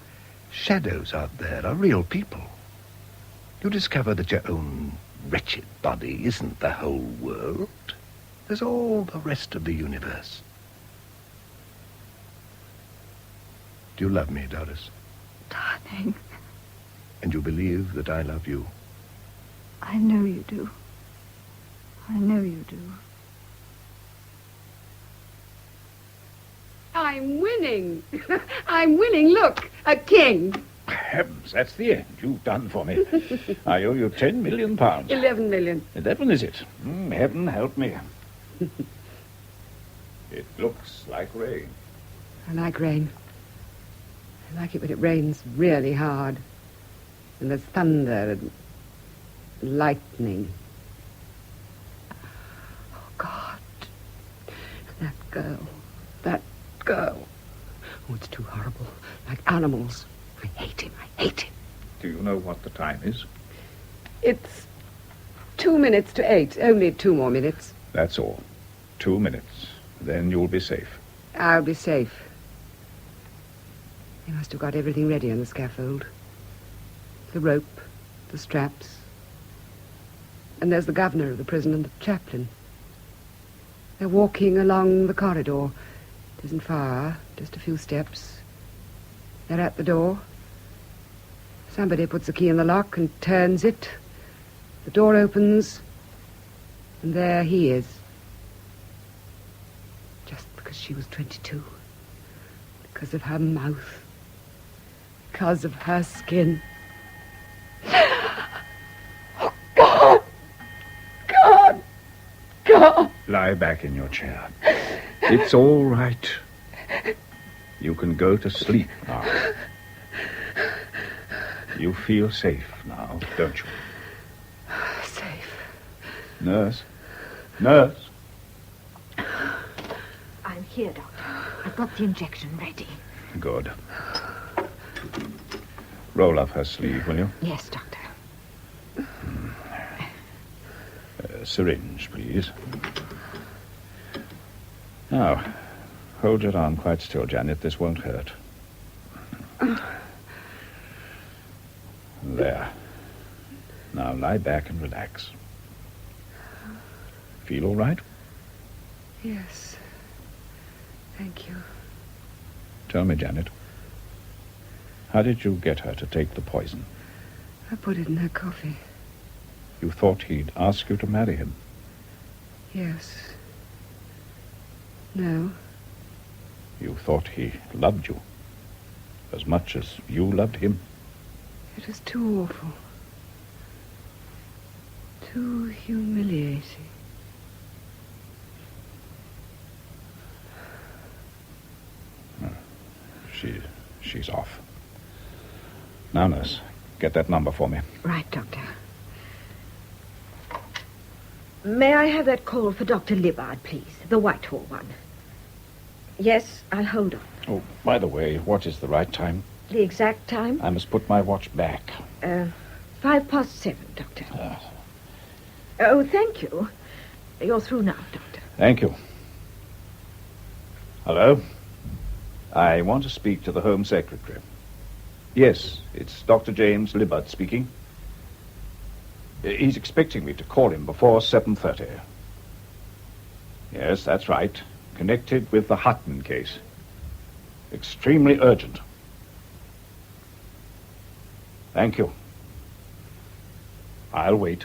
shadows out there are real people. You discover that your own wretched body isn't the whole world. There's all the rest of the universe. Do you love me, Doris? Darling, And you believe that I love you? I know you do. I know you do. I'm winning. I'm winning. Look, a king. Heavens, that's the end. You've done for me. I owe you £10 million. 11 million. 11, is it? Heaven help me. It looks like rain. I like rain. I like it when it rains really hard. And there's thunder and lightning. Oh, God. That girl. That girl. Oh, it's too horrible. Like animals. I hate him. I hate him. Do you know what the time is? It's 2 minutes to 8. Only 2 more minutes. That's all. 2 minutes. Then you'll be safe. I'll be safe. They must have got everything ready on the scaffold. The rope, the straps. And there's the governor of the prison and the chaplain. They're walking along the corridor. It isn't far, just a few steps. They're at the door. Somebody puts the key in the lock and turns it. The door opens, and there he is. Just because she was 22. Because of her mouth. Because of her skin. Oh, God! God! God! Lie back in your chair. It's all right. You can go to sleep now. You feel safe now, don't you? Safe. Nurse? Nurse? I'm here, Doctor. I've got the injection ready. Good. Roll up her sleeve, will you? Yes, Doctor. Syringe, please. Now, hold your arm quite still, Janet. This won't hurt. There. Now lie back and relax. Feel all right? Yes. Thank you. Tell me, Janet, how did you get her to take the poison? I put it in her coffee. You thought he'd ask you to marry him? Yes. No. You thought he loved you as much as you loved him? It was too awful. Too humiliating. She's off. Now, nurse, get that number for me. Right, Doctor. May I have that call for Dr. Libbard, please? The Whitehall one. Yes, I'll hold on. Oh, by the way, what is the right time? The exact time? I must put my watch back. 7:05, Doctor. Oh, thank you. You're through now, Doctor. Thank you. Hello? I want to speak to the Home Secretary. Yes, it's Dr. James Libbard speaking. He's expecting me to call him before 7:30. Yes, that's right. Connected with the Hutton case. Extremely urgent. Thank you. I'll wait.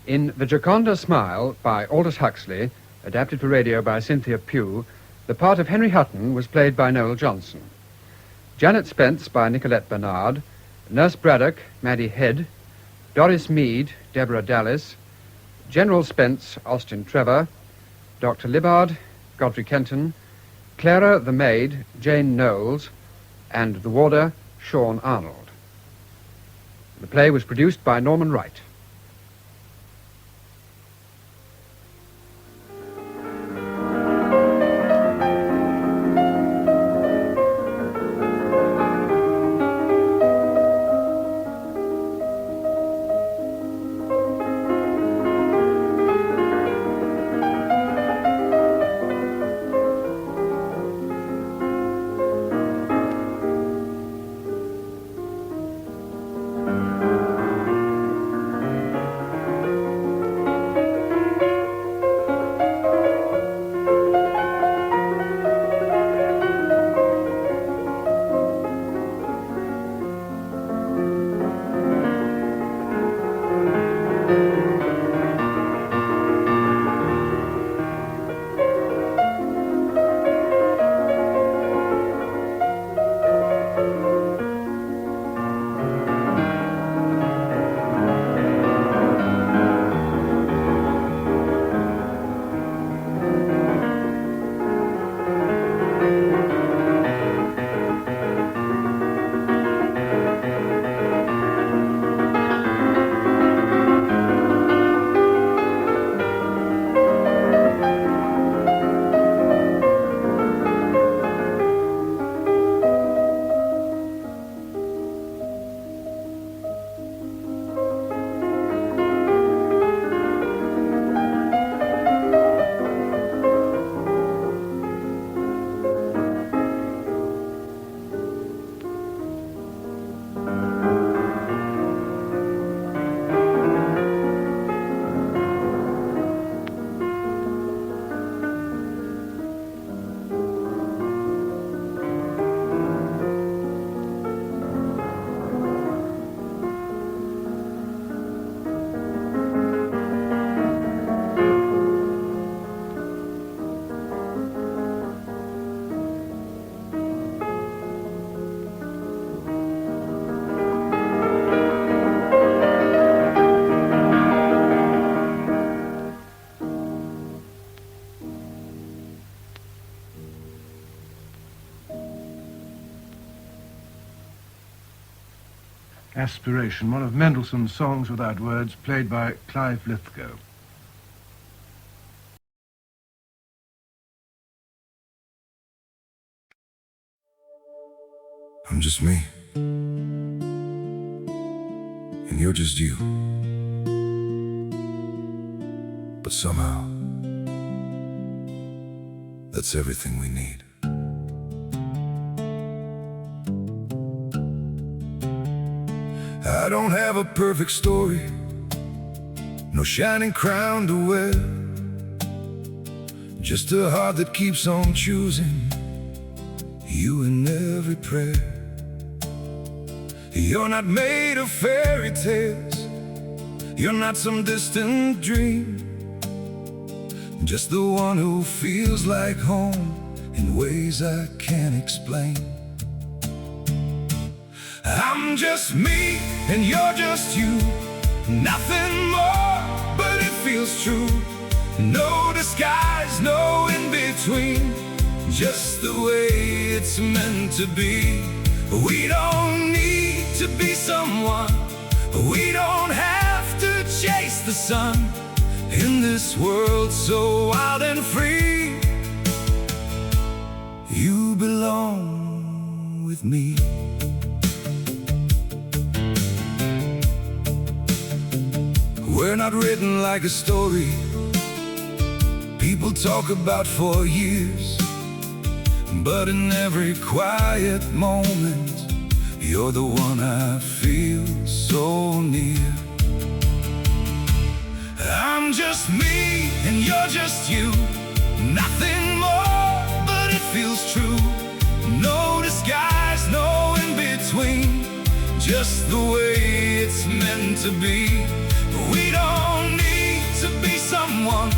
In The Gioconda Smile by Aldous Huxley, adapted for radio by Cynthia Pugh, the part of Henry Hutton was played by Noel Johnson. Janet Spence by Nicolette Bernard, Nurse Braddock, Maddie Head, Doris Mead, Deborah Dallas, General Spence, Austin Trevor, Dr. Libbard, Godfrey Kenton, Clara the maid, Jane Knowles, and the warder, Sean Arnold. The play was produced by Norman Wright. Aspiration, one of Mendelssohn's songs without words, played by Clive Lithgow. I'm just me, and you're just you. But somehow, that's everything we need. I don't have a perfect story, no shining crown to wear, just a heart that keeps on choosing you in every prayer. You're not made of fairy tales, you're not some distant dream, just the one who feels like home in ways I can't explain. I'm just me and you're just you, nothing more, but it feels true. No disguise, no in-between, just the way it's meant to be. We don't need to be someone, we don't have to chase the sun. In this world so wild and free, you belong with me. We're not written like a story people talk about for years, but in every quiet moment, you're the one I feel so near. I'm just me and you're just you, nothing more, but it feels true. No disguise, no in-between, just the way it's meant to be. We don't need to be someone,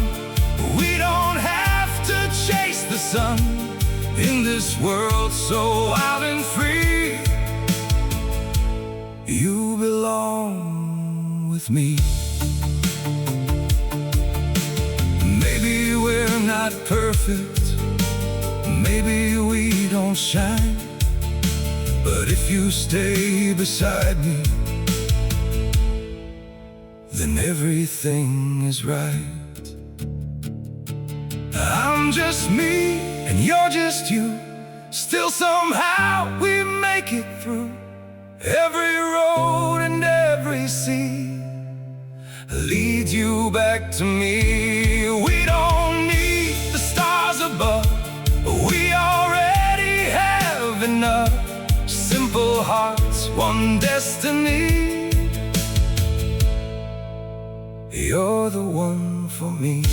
we don't have to chase the sun. In this world so wild and free, you belong with me. Maybe we're not perfect, maybe we don't shine, but if you stay beside me, then everything is right. I'm just me and you're just you, still somehow we make it through. Every road and every sea leads you back to me. We don't need the stars above, we already have enough. Simple hearts, one destiny, you're the one for me.